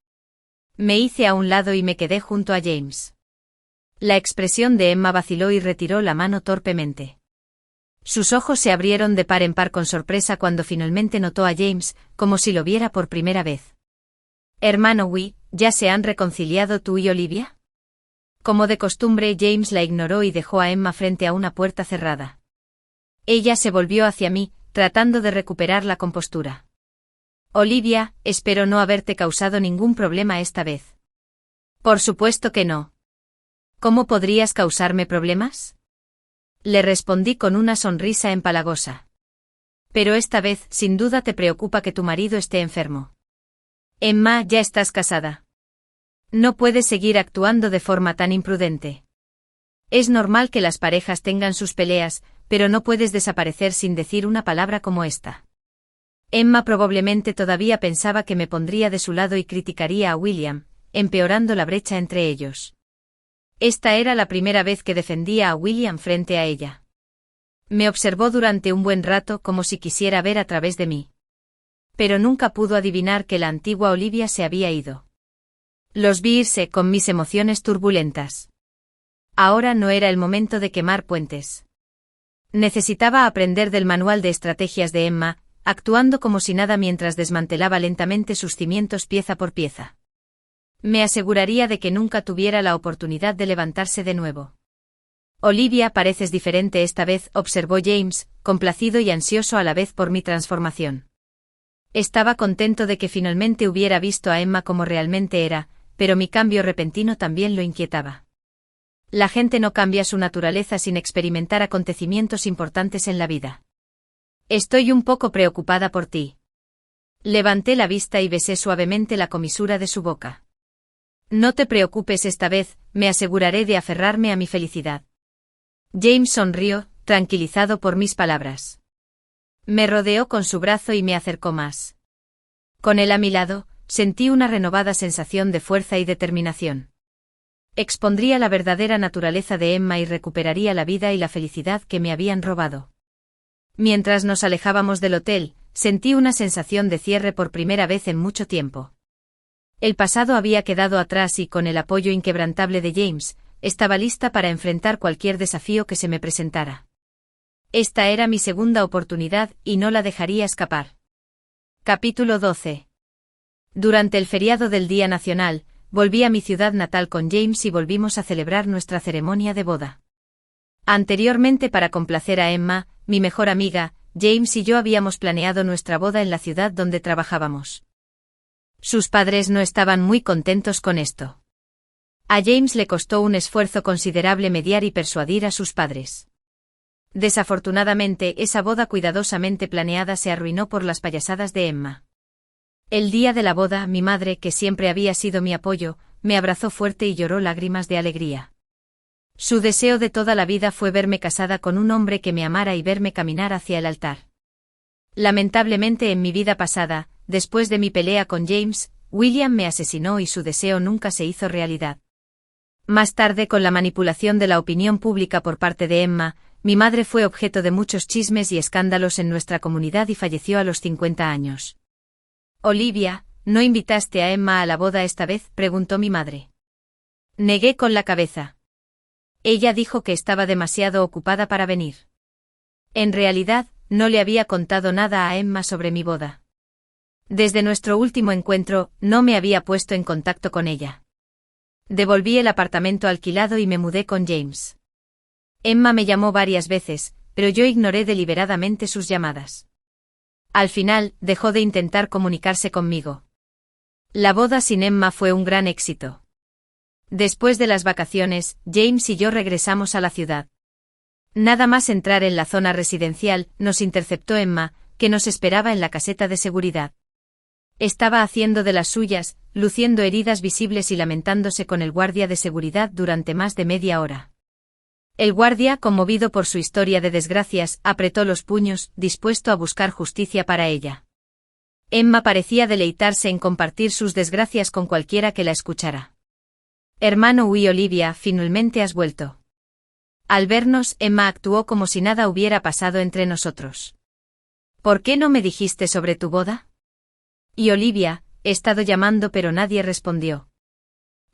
S1: Me hice a un lado y me quedé junto a James. La expresión de Emma vaciló y retiró la mano torpemente. Sus ojos se abrieron de par en par con sorpresa cuando finalmente notó a James, como si lo viera por primera vez. Hermano Wee, ¿ya se han reconciliado tú y Olivia? Como de costumbre, James la ignoró y dejó a Emma frente a una puerta cerrada. Ella se volvió hacia mí, tratando de recuperar la compostura. Olivia, espero no haberte causado ningún problema esta vez. Por supuesto que no. ¿Cómo podrías causarme problemas? Le respondí con una sonrisa empalagosa. Pero esta vez, sin duda te preocupa que tu marido esté enfermo. Emma, ya estás casada. No puedes seguir actuando de forma tan imprudente. Es normal que las parejas tengan sus peleas, pero no puedes desaparecer sin decir una palabra como esta. Emma probablemente todavía pensaba que me pondría de su lado y criticaría a William, empeorando la brecha entre ellos. Esta era la primera vez que defendía a William frente a ella. Me observó durante un buen rato como si quisiera ver a través de mí. Pero nunca pudo adivinar que la antigua Olivia se había ido. Los vi irse con mis emociones turbulentas. Ahora no era el momento de quemar puentes. Necesitaba aprender del manual de estrategias de Emma, actuando como si nada mientras desmantelaba lentamente sus cimientos pieza por pieza. Me aseguraría de que nunca tuviera la oportunidad de levantarse de nuevo. Olivia, pareces diferente esta vez, observó James, complacido y ansioso a la vez por mi transformación. Estaba contento de que finalmente hubiera visto a Emma como realmente era, pero mi cambio repentino también lo inquietaba. La gente no cambia su naturaleza sin experimentar acontecimientos importantes en la vida. Estoy un poco preocupada por ti. Levanté la vista y besé suavemente la comisura de su boca. No te preocupes esta vez, me aseguraré de aferrarme a mi felicidad. James sonrió, tranquilizado por mis palabras. Me rodeó con su brazo y me acercó más. Con él a mi lado, sentí una renovada sensación de fuerza y determinación. Expondría la verdadera naturaleza de Emma y recuperaría la vida y la felicidad que me habían robado. Mientras nos alejábamos del hotel, sentí una sensación de cierre por primera vez en mucho tiempo. El pasado había quedado atrás y con el apoyo inquebrantable de James, estaba lista para enfrentar cualquier desafío que se me presentara. Esta era mi segunda oportunidad y no la dejaría escapar. Capítulo 12. Durante el feriado del Día Nacional, volví a mi ciudad natal con James y volvimos a celebrar nuestra ceremonia de boda. Anteriormente, para complacer a Emma, mi mejor amiga, James y yo habíamos planeado nuestra boda en la ciudad donde trabajábamos. Sus padres no estaban muy contentos con esto. A James le costó un esfuerzo considerable mediar y persuadir a sus padres. Desafortunadamente, esa boda cuidadosamente planeada se arruinó por las payasadas de Emma. El día de la boda, mi madre, que siempre había sido mi apoyo, me abrazó fuerte y lloró lágrimas de alegría. Su deseo de toda la vida fue verme casada con un hombre que me amara y verme caminar hacia el altar. Lamentablemente en mi vida pasada, después de mi pelea con James, William me asesinó y su deseo nunca se hizo realidad. Más tarde, con la manipulación de la opinión pública por parte de Emma, mi madre fue objeto de muchos chismes y escándalos en nuestra comunidad y falleció a los 50 años. Olivia, ¿no invitaste a Emma a la boda esta vez?, preguntó mi madre. Negué con la cabeza. Ella dijo que estaba demasiado ocupada para venir. En realidad, no le había contado nada a Emma sobre mi boda. Desde nuestro último encuentro, no me había puesto en contacto con ella. Devolví el apartamento alquilado y me mudé con James. Emma me llamó varias veces, pero yo ignoré deliberadamente sus llamadas. Al final, dejó de intentar comunicarse conmigo. La boda sin Emma fue un gran éxito. Después de las vacaciones, James y yo regresamos a la ciudad. Nada más entrar en la zona residencial, nos interceptó Emma, que nos esperaba en la caseta de seguridad. Estaba haciendo de las suyas, luciendo heridas visibles y lamentándose con el guardia de seguridad durante más de media hora. El guardia, conmovido por su historia de desgracias, apretó los puños, dispuesto a buscar justicia para ella. Emma parecía deleitarse en compartir sus desgracias con cualquiera que la escuchara. Hermano y Olivia, finalmente has vuelto. Al vernos, Emma actuó como si nada hubiera pasado entre nosotros. ¿Por qué no me dijiste sobre tu boda? Y Olivia, he estado llamando pero nadie respondió.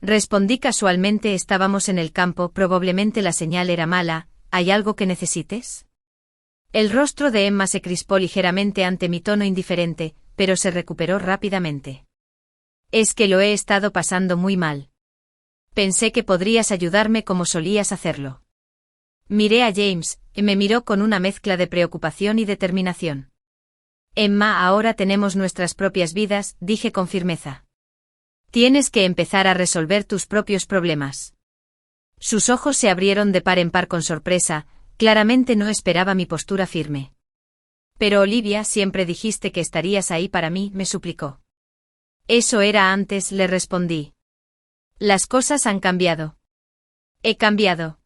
S1: Respondí casualmente, estábamos en el campo, probablemente la señal era mala, ¿hay algo que necesites? El rostro de Emma se crispó ligeramente ante mi tono indiferente, pero se recuperó rápidamente. Es que lo he estado pasando muy mal. Pensé que podrías ayudarme como solías hacerlo. Miré a James, y me miró con una mezcla de preocupación y determinación. Emma, ahora tenemos nuestras propias vidas, dije con firmeza. Tienes que empezar a resolver tus propios problemas. Sus ojos se abrieron de par en par con sorpresa, claramente no esperaba mi postura firme. Pero Olivia, siempre dijiste que estarías ahí para mí, me suplicó. Eso era antes, le respondí. Las cosas han cambiado. He cambiado.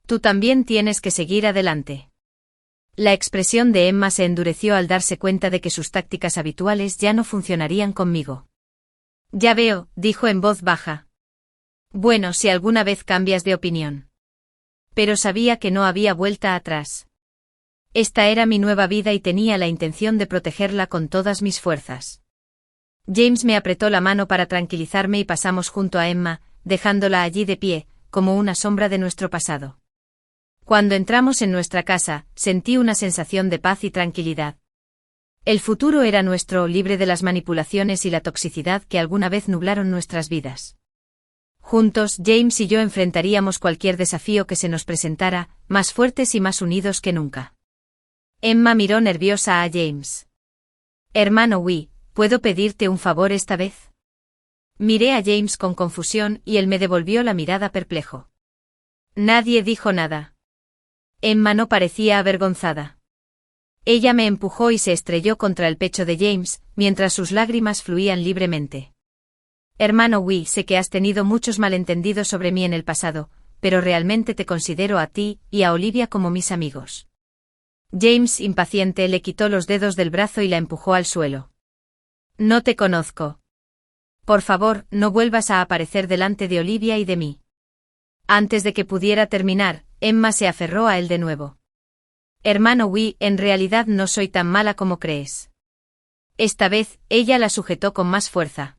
S1: Tú también tienes que seguir adelante. La expresión de Emma se endureció al darse cuenta de que sus tácticas habituales ya no funcionarían conmigo. Ya veo, dijo en voz baja. Bueno, si alguna vez cambias de opinión. Pero sabía que no había vuelta atrás. Esta era mi nueva vida y tenía la intención de protegerla con todas mis fuerzas. James me apretó la mano para tranquilizarme y pasamos junto a Emma, dejándola allí de pie, como una sombra de nuestro pasado. Cuando entramos en nuestra casa, sentí una sensación de paz y tranquilidad. El futuro era nuestro, libre de las manipulaciones y la toxicidad que alguna vez nublaron nuestras vidas. Juntos, James y yo enfrentaríamos cualquier desafío que se nos presentara, más fuertes y más unidos que nunca. Emma miró nerviosa a James. Hermano Wee, ¿puedo pedirte un favor esta vez? Miré a James con confusión y él me devolvió la mirada perplejo. Nadie dijo nada. Emma no parecía avergonzada. Ella me empujó y se estrelló contra el pecho de James, mientras sus lágrimas fluían libremente. Hermano Wee, sé que has tenido muchos malentendidos sobre mí en el pasado, pero realmente te considero a ti y a Olivia como mis amigos. James, impaciente, le quitó los dedos del brazo y la empujó al suelo. No te conozco. Por favor, no vuelvas a aparecer delante de Olivia y de mí. Antes de que pudiera terminar, Emma se aferró a él de nuevo. Hermano Wee, en realidad no soy tan mala como crees. Esta vez, ella la sujetó con más fuerza.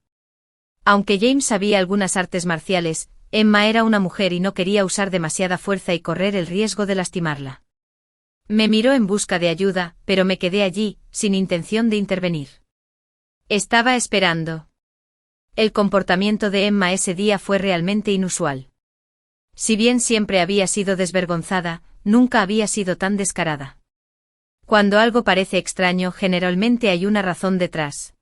S1: Aunque James sabía algunas artes marciales, Emma era una mujer y no quería usar demasiada fuerza y correr el riesgo de lastimarla. Me miró en busca de ayuda, pero me quedé allí, sin intención de intervenir. Estaba esperando. El comportamiento de Emma ese día fue realmente inusual. Si bien siempre había sido desvergonzada, nunca había sido tan descarada. Cuando algo parece extraño, generalmente hay una razón detrás.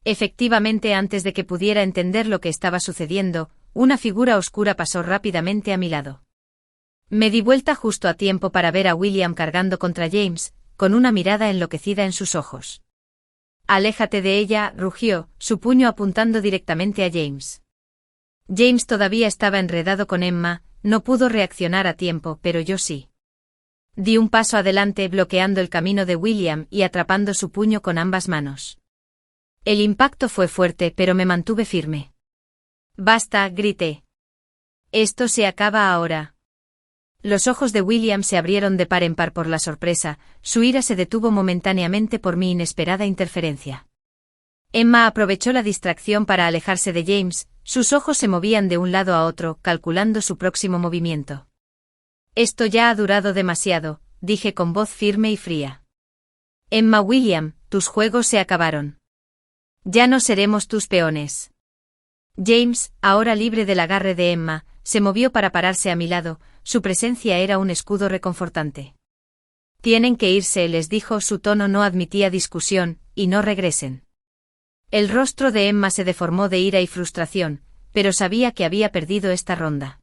S1: Efectivamente, antes de que pudiera entender lo que estaba sucediendo, una figura oscura pasó rápidamente a mi lado. Me di vuelta justo a tiempo para ver a William cargando contra James, con una mirada enloquecida en sus ojos. Aléjate de ella, rugió, su puño apuntando directamente a James. James todavía estaba enredado con Emma, no pudo reaccionar a tiempo, pero yo sí. Di un paso adelante bloqueando el camino de William y atrapando su puño con ambas manos. El impacto fue fuerte, pero me mantuve firme. «Basta», grité. «Esto se acaba ahora». Los ojos de William se abrieron de par en par por la sorpresa, su ira se detuvo momentáneamente por mi inesperada interferencia. Emma aprovechó la distracción para alejarse de James, sus ojos se movían de un lado a otro, calculando su próximo movimiento. «Esto ya ha durado demasiado», dije con voz firme y fría. «Emma, William, tus juegos se acabaron. Ya no seremos tus peones». James, ahora libre del agarre de Emma, se movió para pararse a mi lado, su presencia era un escudo reconfortante. «Tienen que irse», les dijo, su tono no admitía discusión, «y no regresen». El rostro de Emma se deformó de ira y frustración, pero sabía que había perdido esta ronda.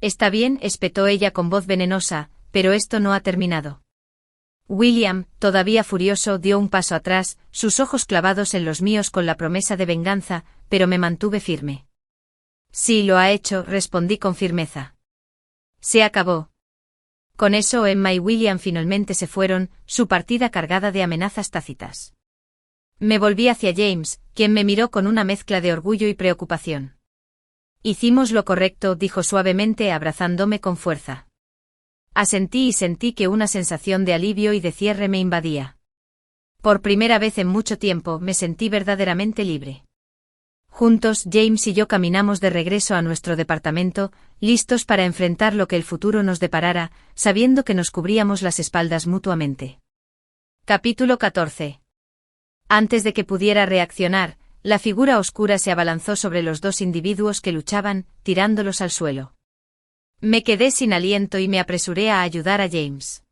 S1: «Está bien», espetó ella con voz venenosa, «pero esto no ha terminado». William, todavía furioso, dio un paso atrás, sus ojos clavados en los míos con la promesa de venganza, pero me mantuve firme. «Sí, lo ha hecho», respondí con firmeza. «Se acabó». Con eso Emma y William finalmente se fueron, su partida cargada de amenazas tácitas. Me volví hacia James, quien me miró con una mezcla de orgullo y preocupación. «Hicimos lo correcto», dijo suavemente abrazándome con fuerza. Asentí y sentí que una sensación de alivio y de cierre me invadía. Por primera vez en mucho tiempo me sentí verdaderamente libre. Juntos, James y yo caminamos de regreso a nuestro departamento, listos para enfrentar lo que el futuro nos deparara, sabiendo que nos cubríamos las espaldas mutuamente. Capítulo 14. Antes de que pudiera reaccionar, la figura oscura se abalanzó sobre los dos individuos que luchaban, tirándolos al suelo. Me quedé sin aliento y me apresuré a ayudar a James.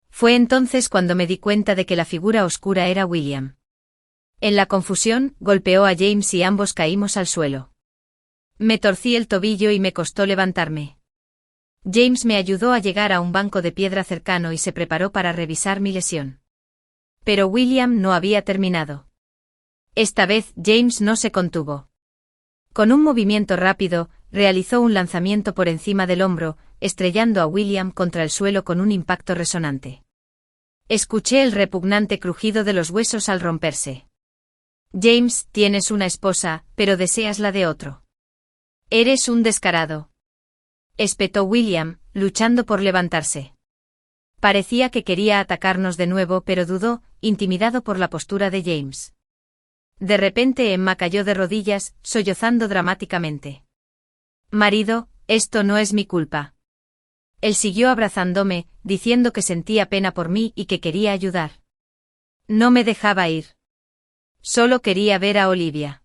S1: Fue entonces cuando me di cuenta de que la figura oscura era William. En la confusión, golpeó a James y ambos caímos al suelo. Me torcí el tobillo y me costó levantarme. James me ayudó a llegar a un banco de piedra cercano y se preparó para revisar mi lesión. Pero William no había terminado. Esta vez James no se contuvo. Con un movimiento rápido, realizó un lanzamiento por encima del hombro, estrellando a William contra el suelo con un impacto resonante. Escuché el repugnante crujido de los huesos al romperse. «James, tienes una esposa, pero deseas la de otro. Eres un descarado», espetó William, luchando por levantarse. Parecía que quería atacarnos de nuevo, pero dudó, intimidado por la postura de James. De repente Emma cayó de rodillas, sollozando dramáticamente. «Marido, esto no es mi culpa». Él siguió abrazándome, diciendo que sentía pena por mí y que quería ayudar. No me dejaba ir. Solo quería ver a Olivia.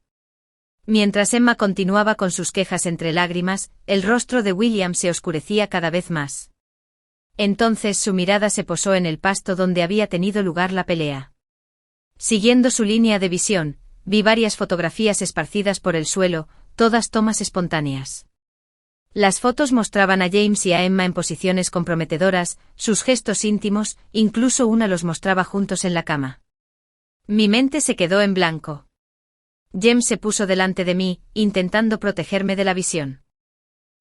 S1: Mientras Emma continuaba con sus quejas entre lágrimas, el rostro de William se oscurecía cada vez más. Entonces su mirada se posó en el pasto donde había tenido lugar la pelea. Siguiendo su línea de visión, vi varias fotografías esparcidas por el suelo, todas tomas espontáneas. Las fotos mostraban a James y a Emma en posiciones comprometedoras, sus gestos íntimos, incluso una los mostraba juntos en la cama. Mi mente se quedó en blanco. James se puso delante de mí, intentando protegerme de la visión.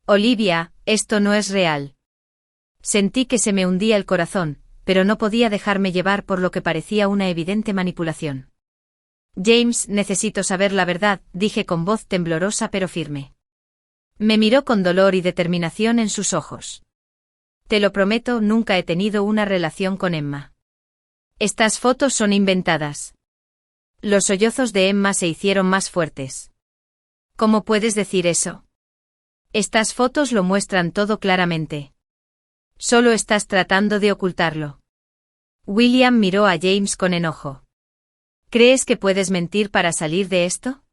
S1: «Olivia, esto no es real». Sentí que se me hundía el corazón, pero no podía dejarme llevar por lo que parecía una evidente manipulación. «James, necesito saber la verdad», dije con voz temblorosa pero firme. Me miró con dolor y determinación en sus ojos. «Te lo prometo, nunca he tenido una relación con Emma. Estas fotos son inventadas». Los sollozos de Emma se hicieron más fuertes. «¿Cómo puedes decir eso? Estas fotos lo muestran todo claramente. Solo estás tratando de ocultarlo». William miró a James con enojo. «¿Crees que puedes mentir para salir de esto?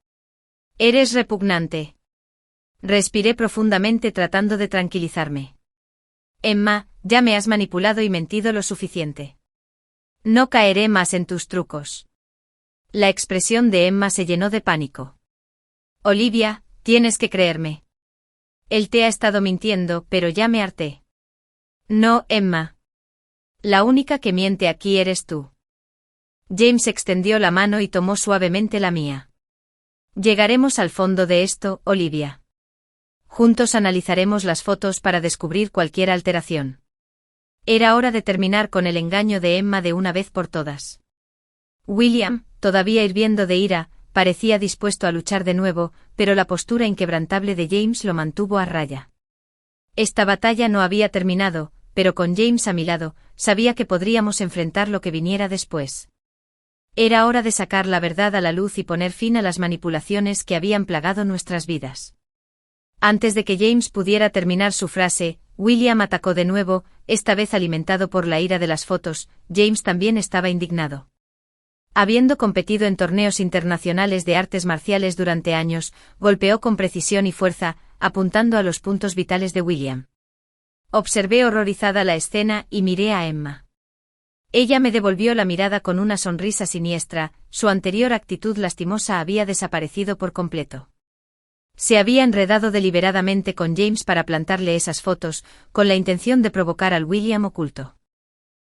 S1: Eres repugnante». Respiré profundamente tratando de tranquilizarme. «Emma, ya me has manipulado y mentido lo suficiente. No caeré más en tus trucos». La expresión de Emma se llenó de pánico. «Olivia, tienes que creerme. Él te ha estado mintiendo, pero ya me harté». «No, Emma. La única que miente aquí eres tú». James extendió la mano y tomó suavemente la mía. «Llegaremos al fondo de esto, Olivia. Juntos analizaremos las fotos para descubrir cualquier alteración. Era hora de terminar con el engaño de Emma de una vez por todas. William, todavía hirviendo de ira, parecía dispuesto a luchar de nuevo, pero la postura inquebrantable de James lo mantuvo a raya. Esta batalla no había terminado, pero con James a mi lado, sabía que podríamos enfrentar lo que viniera después. Era hora de sacar la verdad a la luz y poner fin a las manipulaciones que habían plagado nuestras vidas. Antes de que James pudiera terminar su frase, William atacó de nuevo, esta vez alimentado por la ira de las fotos. James también estaba indignado. Habiendo competido en torneos internacionales de artes marciales durante años, golpeó con precisión y fuerza, apuntando a los puntos vitales de William. Observé horrorizada la escena y miré a Emma. Ella me devolvió la mirada con una sonrisa siniestra, su anterior actitud lastimosa había desaparecido por completo. Se había enredado deliberadamente con James para plantarle esas fotos, con la intención de provocar al William oculto.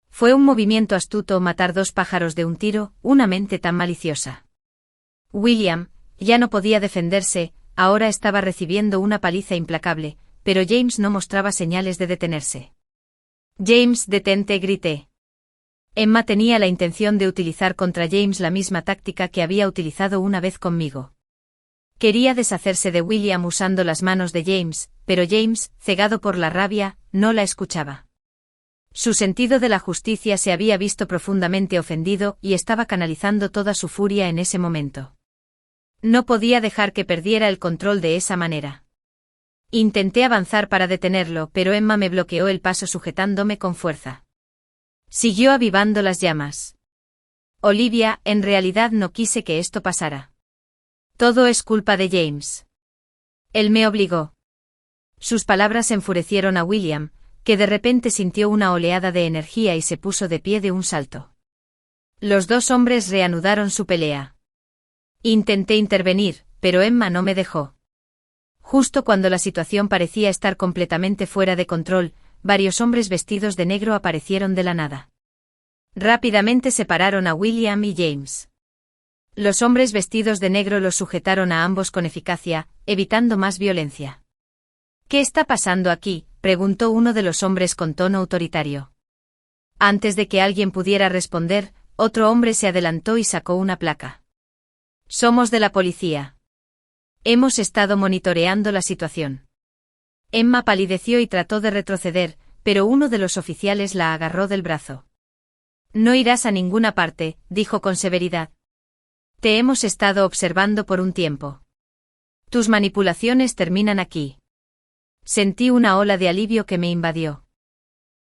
S1: Fue un movimiento astuto matar dos pájaros de un tiro, una mente tan maliciosa. William, ya no podía defenderse, ahora estaba recibiendo una paliza implacable, pero James no mostraba señales de detenerse. James, detente, grité. Emma tenía la intención de utilizar contra James la misma táctica que había utilizado una vez conmigo. Quería deshacerse de William usando las manos de James, pero James, cegado por la rabia, no la escuchaba. Su sentido de la justicia se había visto profundamente ofendido y estaba canalizando toda su furia en ese momento. No podía dejar que perdiera el control de esa manera. Intenté avanzar para detenerlo, pero Emma me bloqueó el paso sujetándome con fuerza. Siguió avivando las llamas. Olivia, en realidad no quise que esto pasara. Todo es culpa de James. Él me obligó. Sus palabras enfurecieron a William, que de repente sintió una oleada de energía y se puso de pie de un salto. Los dos hombres reanudaron su pelea. Intenté intervenir, pero Emma no me dejó. Justo cuando la situación parecía estar completamente fuera de control, varios hombres vestidos de negro aparecieron de la nada. Rápidamente separaron a William y James. Los hombres vestidos de negro los sujetaron a ambos con eficacia, evitando más violencia. ¿Qué está pasando aquí?, preguntó uno de los hombres con tono autoritario. Antes de que alguien pudiera responder, otro hombre se adelantó y sacó una placa. Somos de la policía. Hemos estado monitoreando la situación. Emma palideció y trató de retroceder, pero uno de los oficiales la agarró del brazo. No irás a ninguna parte, dijo con severidad. Te hemos estado observando por un tiempo. Tus manipulaciones terminan aquí. Sentí una ola de alivio que me invadió.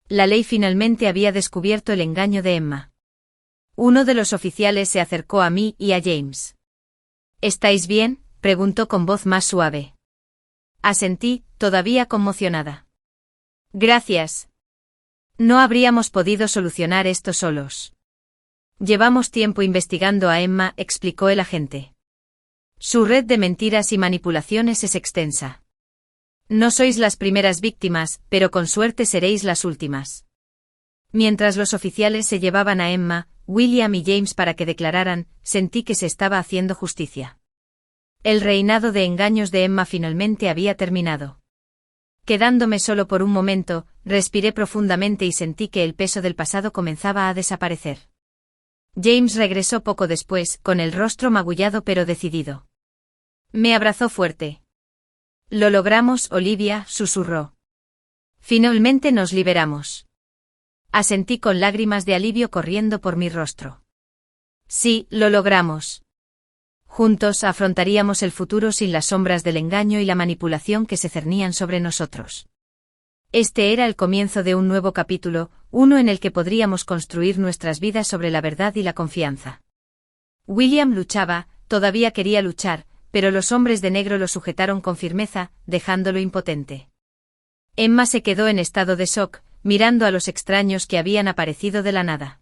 S1: La ley finalmente había descubierto el engaño de Emma. Uno de los oficiales se acercó a mí y a James. ¿Estáis bien?, preguntó con voz más suave. Asentí, todavía conmocionada. Gracias. No habríamos podido solucionar esto solos. Llevamos tiempo investigando a Emma, explicó el agente. Su red de mentiras y manipulaciones es extensa. No sois las primeras víctimas, pero con suerte seréis las últimas. Mientras los oficiales se llevaban a Emma, William y James para que declararan, sentí que se estaba haciendo justicia. El reinado de engaños de Emma finalmente había terminado. Quedándome solo por un momento, respiré profundamente y sentí que el peso del pasado comenzaba a desaparecer. James regresó poco después, con el rostro magullado pero decidido. Me abrazó fuerte. Lo logramos, Olivia, susurró. Finalmente nos liberamos. Asentí con lágrimas de alivio corriendo por mi rostro. Sí, lo logramos. Juntos afrontaríamos el futuro sin las sombras del engaño y la manipulación que se cernían sobre nosotros. Este era el comienzo de un nuevo capítulo, uno en el que podríamos construir nuestras vidas sobre la verdad y la confianza. William luchaba, todavía quería luchar, pero los hombres de negro lo sujetaron con firmeza, dejándolo impotente. Emma se quedó en estado de shock, mirando a los extraños que habían aparecido de la nada.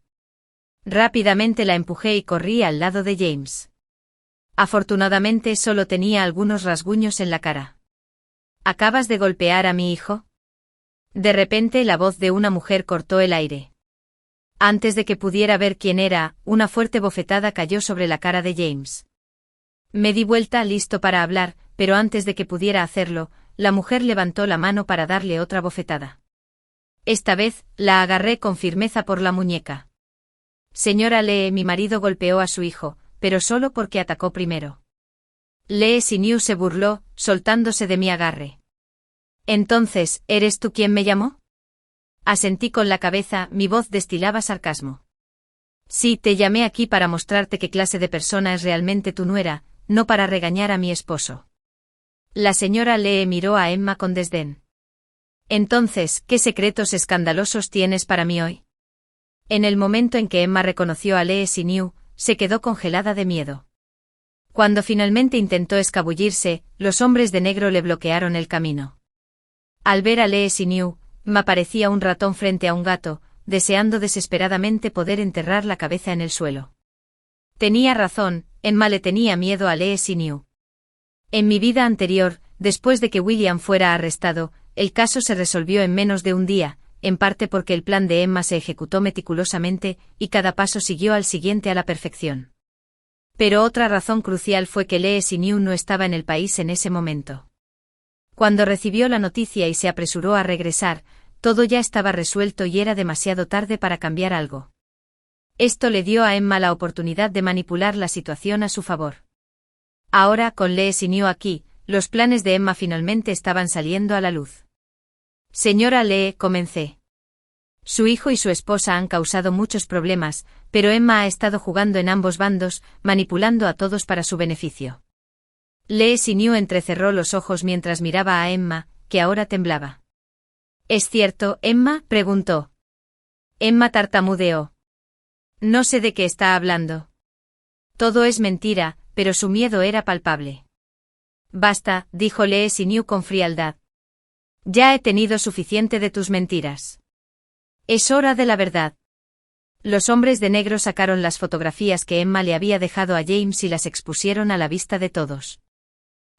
S1: Rápidamente la empujé y corrí al lado de James. Afortunadamente solo tenía algunos rasguños en la cara. ¿Acabas de golpear a mi hijo? De repente la voz de una mujer cortó el aire. Antes de que pudiera ver quién era, una fuerte bofetada cayó sobre la cara de James. Me di vuelta listo para hablar, pero antes de que pudiera hacerlo, la mujer levantó la mano para darle otra bofetada. Esta vez, la agarré con firmeza por la muñeca. Señora Lee, mi marido golpeó a su hijo, pero solo porque atacó primero. Lee Siniu se burló, soltándose de mi agarre. Entonces, ¿eres tú quien me llamó? Asentí con la cabeza, mi voz destilaba sarcasmo. Sí, te llamé aquí para mostrarte qué clase de persona es realmente tu nuera, no para regañar a mi esposo. La señora Lee miró a Emma con desdén. Entonces, ¿qué secretos escandalosos tienes para mí hoy? En el momento en que Emma reconoció a Lee Siniu, se quedó congelada de miedo. Cuando finalmente intentó escabullirse, los hombres de negro le bloquearon el camino. Al ver a Lee Siniu, Emma parecía un ratón frente a un gato, deseando desesperadamente poder enterrar la cabeza en el suelo. Tenía razón, Emma le tenía miedo a Lee Siniu. En mi vida anterior, después de que William fuera arrestado, el caso se resolvió en menos de un día, en parte porque el plan de Emma se ejecutó meticulosamente, y cada paso siguió al siguiente a la perfección. Pero otra razón crucial fue que Lee Siniu no estaba en el país en ese momento. Cuando recibió la noticia y se apresuró a regresar, todo ya estaba resuelto y era demasiado tarde para cambiar algo. Esto le dio a Emma la oportunidad de manipular la situación a su favor. Ahora, con Lee Siniu aquí, los planes de Emma finalmente estaban saliendo a la luz. Señora Lee, comencé. Su hijo y su esposa han causado muchos problemas, pero Emma ha estado jugando en ambos bandos, manipulando a todos para su beneficio. Lee Siniu entrecerró los ojos mientras miraba a Emma, que ahora temblaba. ¿Es cierto, Emma?, preguntó. Emma tartamudeó. No sé de qué está hablando. Todo es mentira, pero su miedo era palpable. Basta, dijo Lee Siniu con frialdad. Ya he tenido suficiente de tus mentiras. Es hora de la verdad. Los hombres de negro sacaron las fotografías que Emma le había dejado a James y las expusieron a la vista de todos.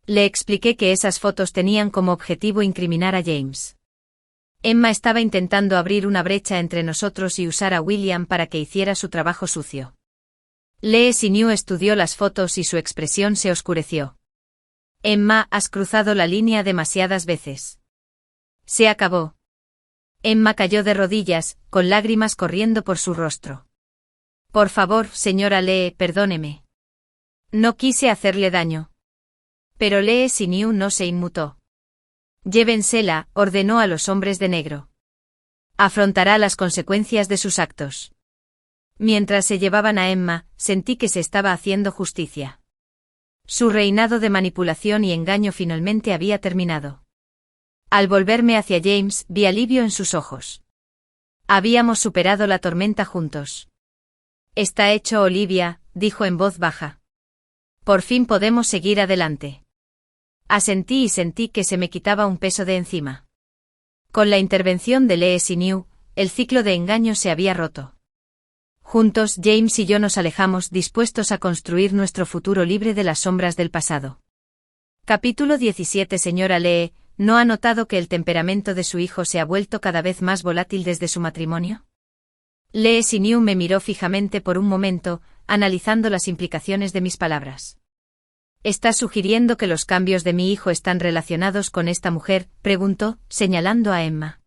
S1: Le expliqué que esas fotos tenían como objetivo incriminar a James. Emma estaba intentando abrir una brecha entre nosotros y usar a William para que hiciera su trabajo sucio. Lee Siniu estudió las fotos y su expresión se oscureció. Emma, has cruzado la línea demasiadas veces. Se acabó. Emma cayó de rodillas, con lágrimas corriendo por su rostro. Por favor, señora Lee, perdóneme. No quise hacerle daño. Pero Lee Siniu no se inmutó. Llévensela, ordenó a los hombres de negro. Afrontará las consecuencias de sus actos. Mientras se llevaban a Emma, sentí que se estaba haciendo justicia. Su reinado de manipulación y engaño finalmente había terminado. Al volverme hacia James, vi alivio en sus ojos. Habíamos superado la tormenta juntos. Está hecho, Olivia, dijo en voz baja. Por fin podemos seguir adelante. Asentí y sentí que se me quitaba un peso de encima. Con la intervención de Lee Siniu, el ciclo de engaño se había roto. Juntos, James y yo nos alejamos dispuestos a construir nuestro futuro libre de las sombras del pasado. Capítulo 17. Señora Lee, ¿no ha notado que el temperamento de su hijo se ha vuelto cada vez más volátil desde su matrimonio? Lee Siniu me miró fijamente por un momento, analizando las implicaciones de mis palabras. ¿Estás sugiriendo que los cambios de mi hijo están relacionados con esta mujer?, preguntó, señalando a Emma.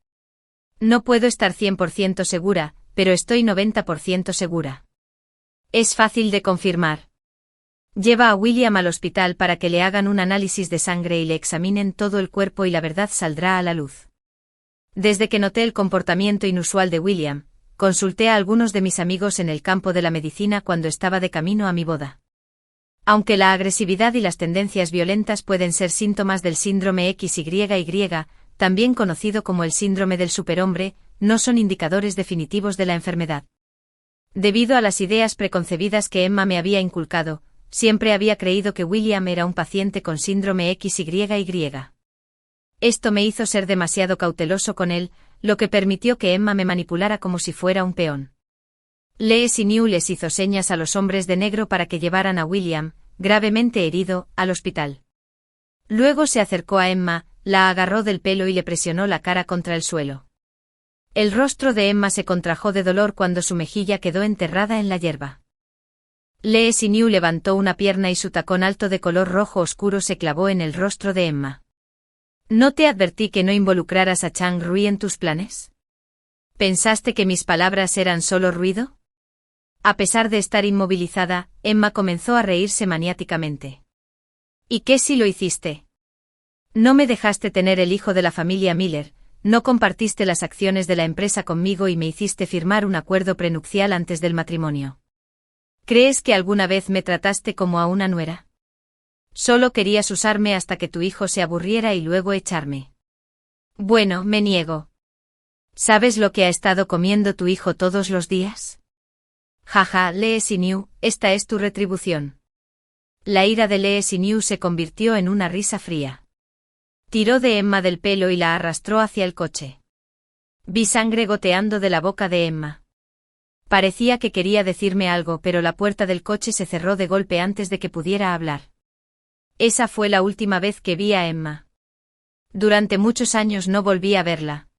S1: No puedo estar 100% segura, pero estoy 90% segura. Es fácil de confirmar. Lleva a William al hospital para que le hagan un análisis de sangre y le examinen todo el cuerpo y la verdad saldrá a la luz. Desde que noté el comportamiento inusual de William, consulté a algunos de mis amigos en el campo de la medicina cuando estaba de camino a mi boda. Aunque la agresividad y las tendencias violentas pueden ser síntomas del síndrome XYY, también conocido como el síndrome del superhombre, no son indicadores definitivos de la enfermedad. Debido a las ideas preconcebidas que Emma me había inculcado, siempre había creído que William era un paciente con síndrome XYY. Esto me hizo ser demasiado cauteloso con él, lo que permitió que Emma me manipulara como si fuera un peón. Lee Siniu les hizo señas a los hombres de negro para que llevaran a William, gravemente herido, al hospital. Luego se acercó a Emma, la agarró del pelo y le presionó la cara contra el suelo. El rostro de Emma se contrajo de dolor cuando su mejilla quedó enterrada en la hierba. Lee Siniu levantó una pierna y su tacón alto de color rojo oscuro se clavó en el rostro de Emma. ¿No te advertí que no involucraras a Chang Rui en tus planes? ¿Pensaste que mis palabras eran solo ruido? A pesar de estar inmovilizada, Emma comenzó a reírse maniáticamente. ¿Y qué si lo hiciste? No me dejaste tener el hijo de la familia Miller, no compartiste las acciones de la empresa conmigo y me hiciste firmar un acuerdo prenupcial antes del matrimonio. ¿Crees que alguna vez me trataste como a una nuera? Solo querías usarme hasta que tu hijo se aburriera y luego echarme. Bueno, me niego. ¿Sabes lo que ha estado comiendo tu hijo todos los días? Jaja, Lee Sin-yu, esta es tu retribución. La ira de Lee Sin-yu se convirtió en una risa fría. Tiró de Emma del pelo y la arrastró hacia el coche. Vi sangre goteando de la boca de Emma. Parecía que quería decirme algo, pero la puerta del coche se cerró de golpe antes de que pudiera hablar. Esa fue la última vez que vi a Emma. Durante muchos años no volví a verla.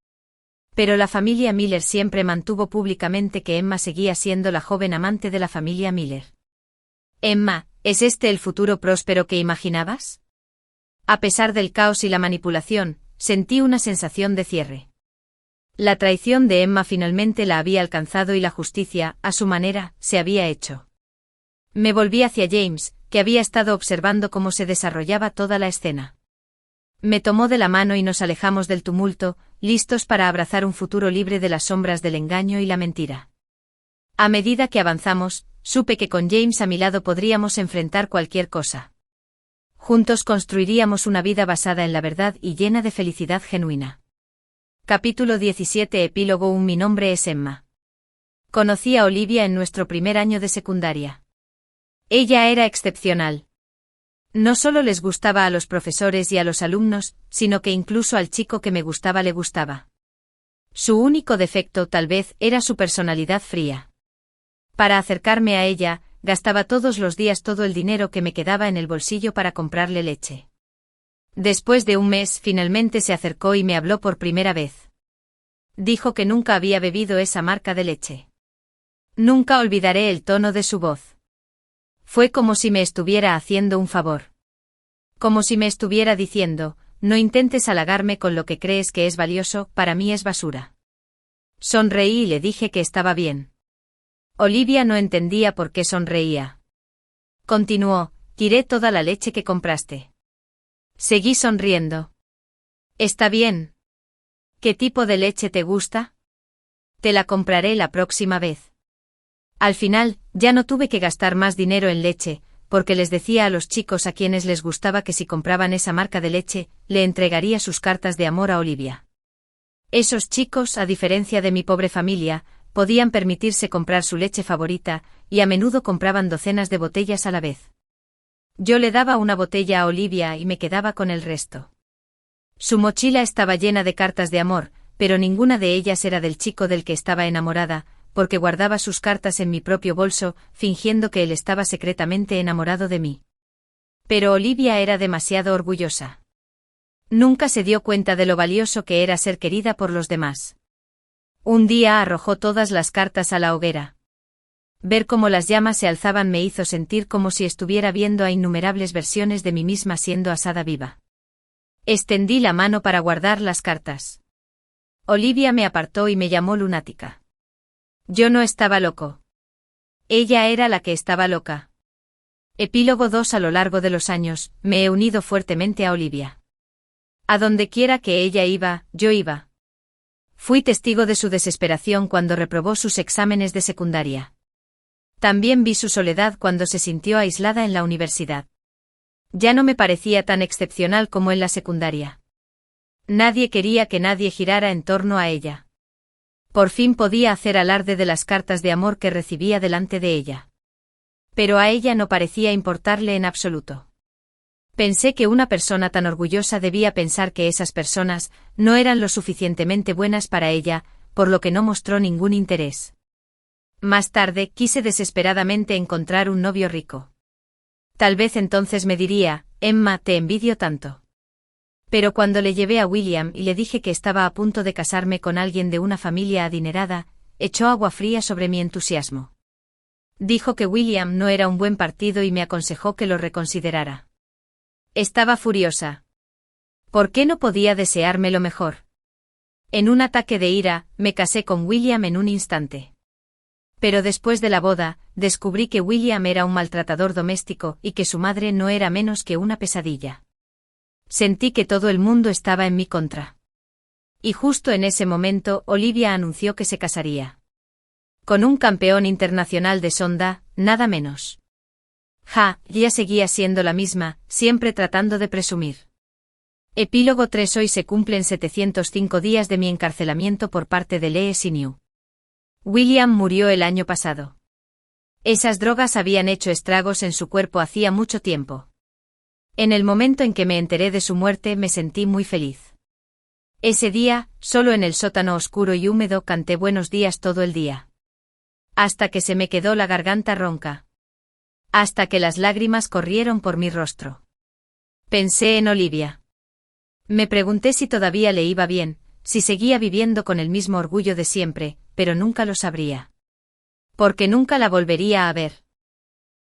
S1: Pero la familia Miller siempre mantuvo públicamente que Emma seguía siendo la joven amante de la familia Miller. Emma, ¿es este el futuro próspero que imaginabas? A pesar del caos y la manipulación, sentí una sensación de cierre. La traición de Emma finalmente la había alcanzado y la justicia, a su manera, se había hecho. Me volví hacia James, que había estado observando cómo se desarrollaba toda la escena. Me tomó de la mano y nos alejamos del tumulto, listos para abrazar un futuro libre de las sombras del engaño y la mentira. A medida que avanzamos, supe que con James a mi lado podríamos enfrentar cualquier cosa. Juntos construiríamos una vida basada en la verdad y llena de felicidad genuina. Capítulo 17 Epílogo 1 Mi nombre es Emma. Conocí a Olivia en nuestro primer año de secundaria. Ella era excepcional. No solo les gustaba a los profesores y a los alumnos, sino que incluso al chico que me gustaba le gustaba. Su único defecto, tal vez, era su personalidad fría. Para acercarme a ella, gastaba todos los días todo el dinero que me quedaba en el bolsillo para comprarle leche. Después de un mes, finalmente se acercó y me habló por primera vez. Dijo que nunca había bebido esa marca de leche. Nunca olvidaré el tono de su voz. Fue como si me estuviera haciendo un favor. Como si me estuviera diciendo, no intentes halagarme con lo que crees que es valioso, para mí es basura. Sonreí y le dije que estaba bien. Olivia no entendía por qué sonreía. Continuó, tiré toda la leche que compraste. Seguí sonriendo. Está bien. ¿Qué tipo de leche te gusta? Te la compraré la próxima vez. Al final, ya no tuve que gastar más dinero en leche, porque les decía a los chicos a quienes les gustaba que si compraban esa marca de leche, le entregaría sus cartas de amor a Olivia. Esos chicos, a diferencia de mi pobre familia, podían permitirse comprar su leche favorita, y a menudo compraban docenas de botellas a la vez. Yo le daba una botella a Olivia y me quedaba con el resto. Su mochila estaba llena de cartas de amor, pero ninguna de ellas era del chico del que estaba enamorada, porque guardaba sus cartas en mi propio bolso, fingiendo que él estaba secretamente enamorado de mí. Pero Olivia era demasiado orgullosa. Nunca se dio cuenta de lo valioso que era ser querida por los demás. Un día arrojó todas las cartas a la hoguera. Ver cómo las llamas se alzaban me hizo sentir como si estuviera viendo a innumerables versiones de mí misma siendo asada viva. Extendí la mano para guardar las cartas. Olivia me apartó y me llamó lunática. Yo no estaba loco. Ella era la que estaba loca. Epílogo 2 A lo largo de los años, me he unido fuertemente a Olivia. A donde quiera que ella iba, yo iba. Fui testigo de su desesperación cuando reprobó sus exámenes de secundaria. También vi su soledad cuando se sintió aislada en la universidad. Ya no me parecía tan excepcional como en la secundaria. Nadie quería que nadie girara en torno a ella. Por fin podía hacer alarde de las cartas de amor que recibía delante de ella. Pero a ella no parecía importarle en absoluto. Pensé que una persona tan orgullosa debía pensar que esas personas no eran lo suficientemente buenas para ella, por lo que no mostró ningún interés. Más tarde quise desesperadamente encontrar un novio rico. Tal vez entonces me diría, Emma, te envidio tanto. Pero cuando le llevé a William y le dije que estaba a punto de casarme con alguien de una familia adinerada, echó agua fría sobre mi entusiasmo. Dijo que William no era un buen partido y me aconsejó que lo reconsiderara. Estaba furiosa. ¿Por qué no podía desearme lo mejor? En un ataque de ira, me casé con William en un instante. Pero después de la boda, descubrí que William era un maltratador doméstico y que su madre no era menos que una pesadilla. Sentí que todo el mundo estaba en mi contra. Y justo en ese momento, Olivia anunció que se casaría. Con un campeón internacional de Sonda, nada menos. Ella seguía siendo la misma, siempre tratando de presumir. Epílogo 3. Hoy se cumplen 705 días de mi encarcelamiento por parte de Lee Sin-yu. William murió el año pasado. Esas drogas habían hecho estragos en su cuerpo hacía mucho tiempo. En el momento en que me enteré de su muerte me sentí muy feliz. Ese día, solo en el sótano oscuro y húmedo canté buenos días todo el día. Hasta que se me quedó la garganta ronca. Hasta que las lágrimas corrieron por mi rostro. Pensé en Olivia. Me pregunté si todavía le iba bien, si seguía viviendo con el mismo orgullo de siempre, pero nunca lo sabría. Porque nunca la volvería a ver.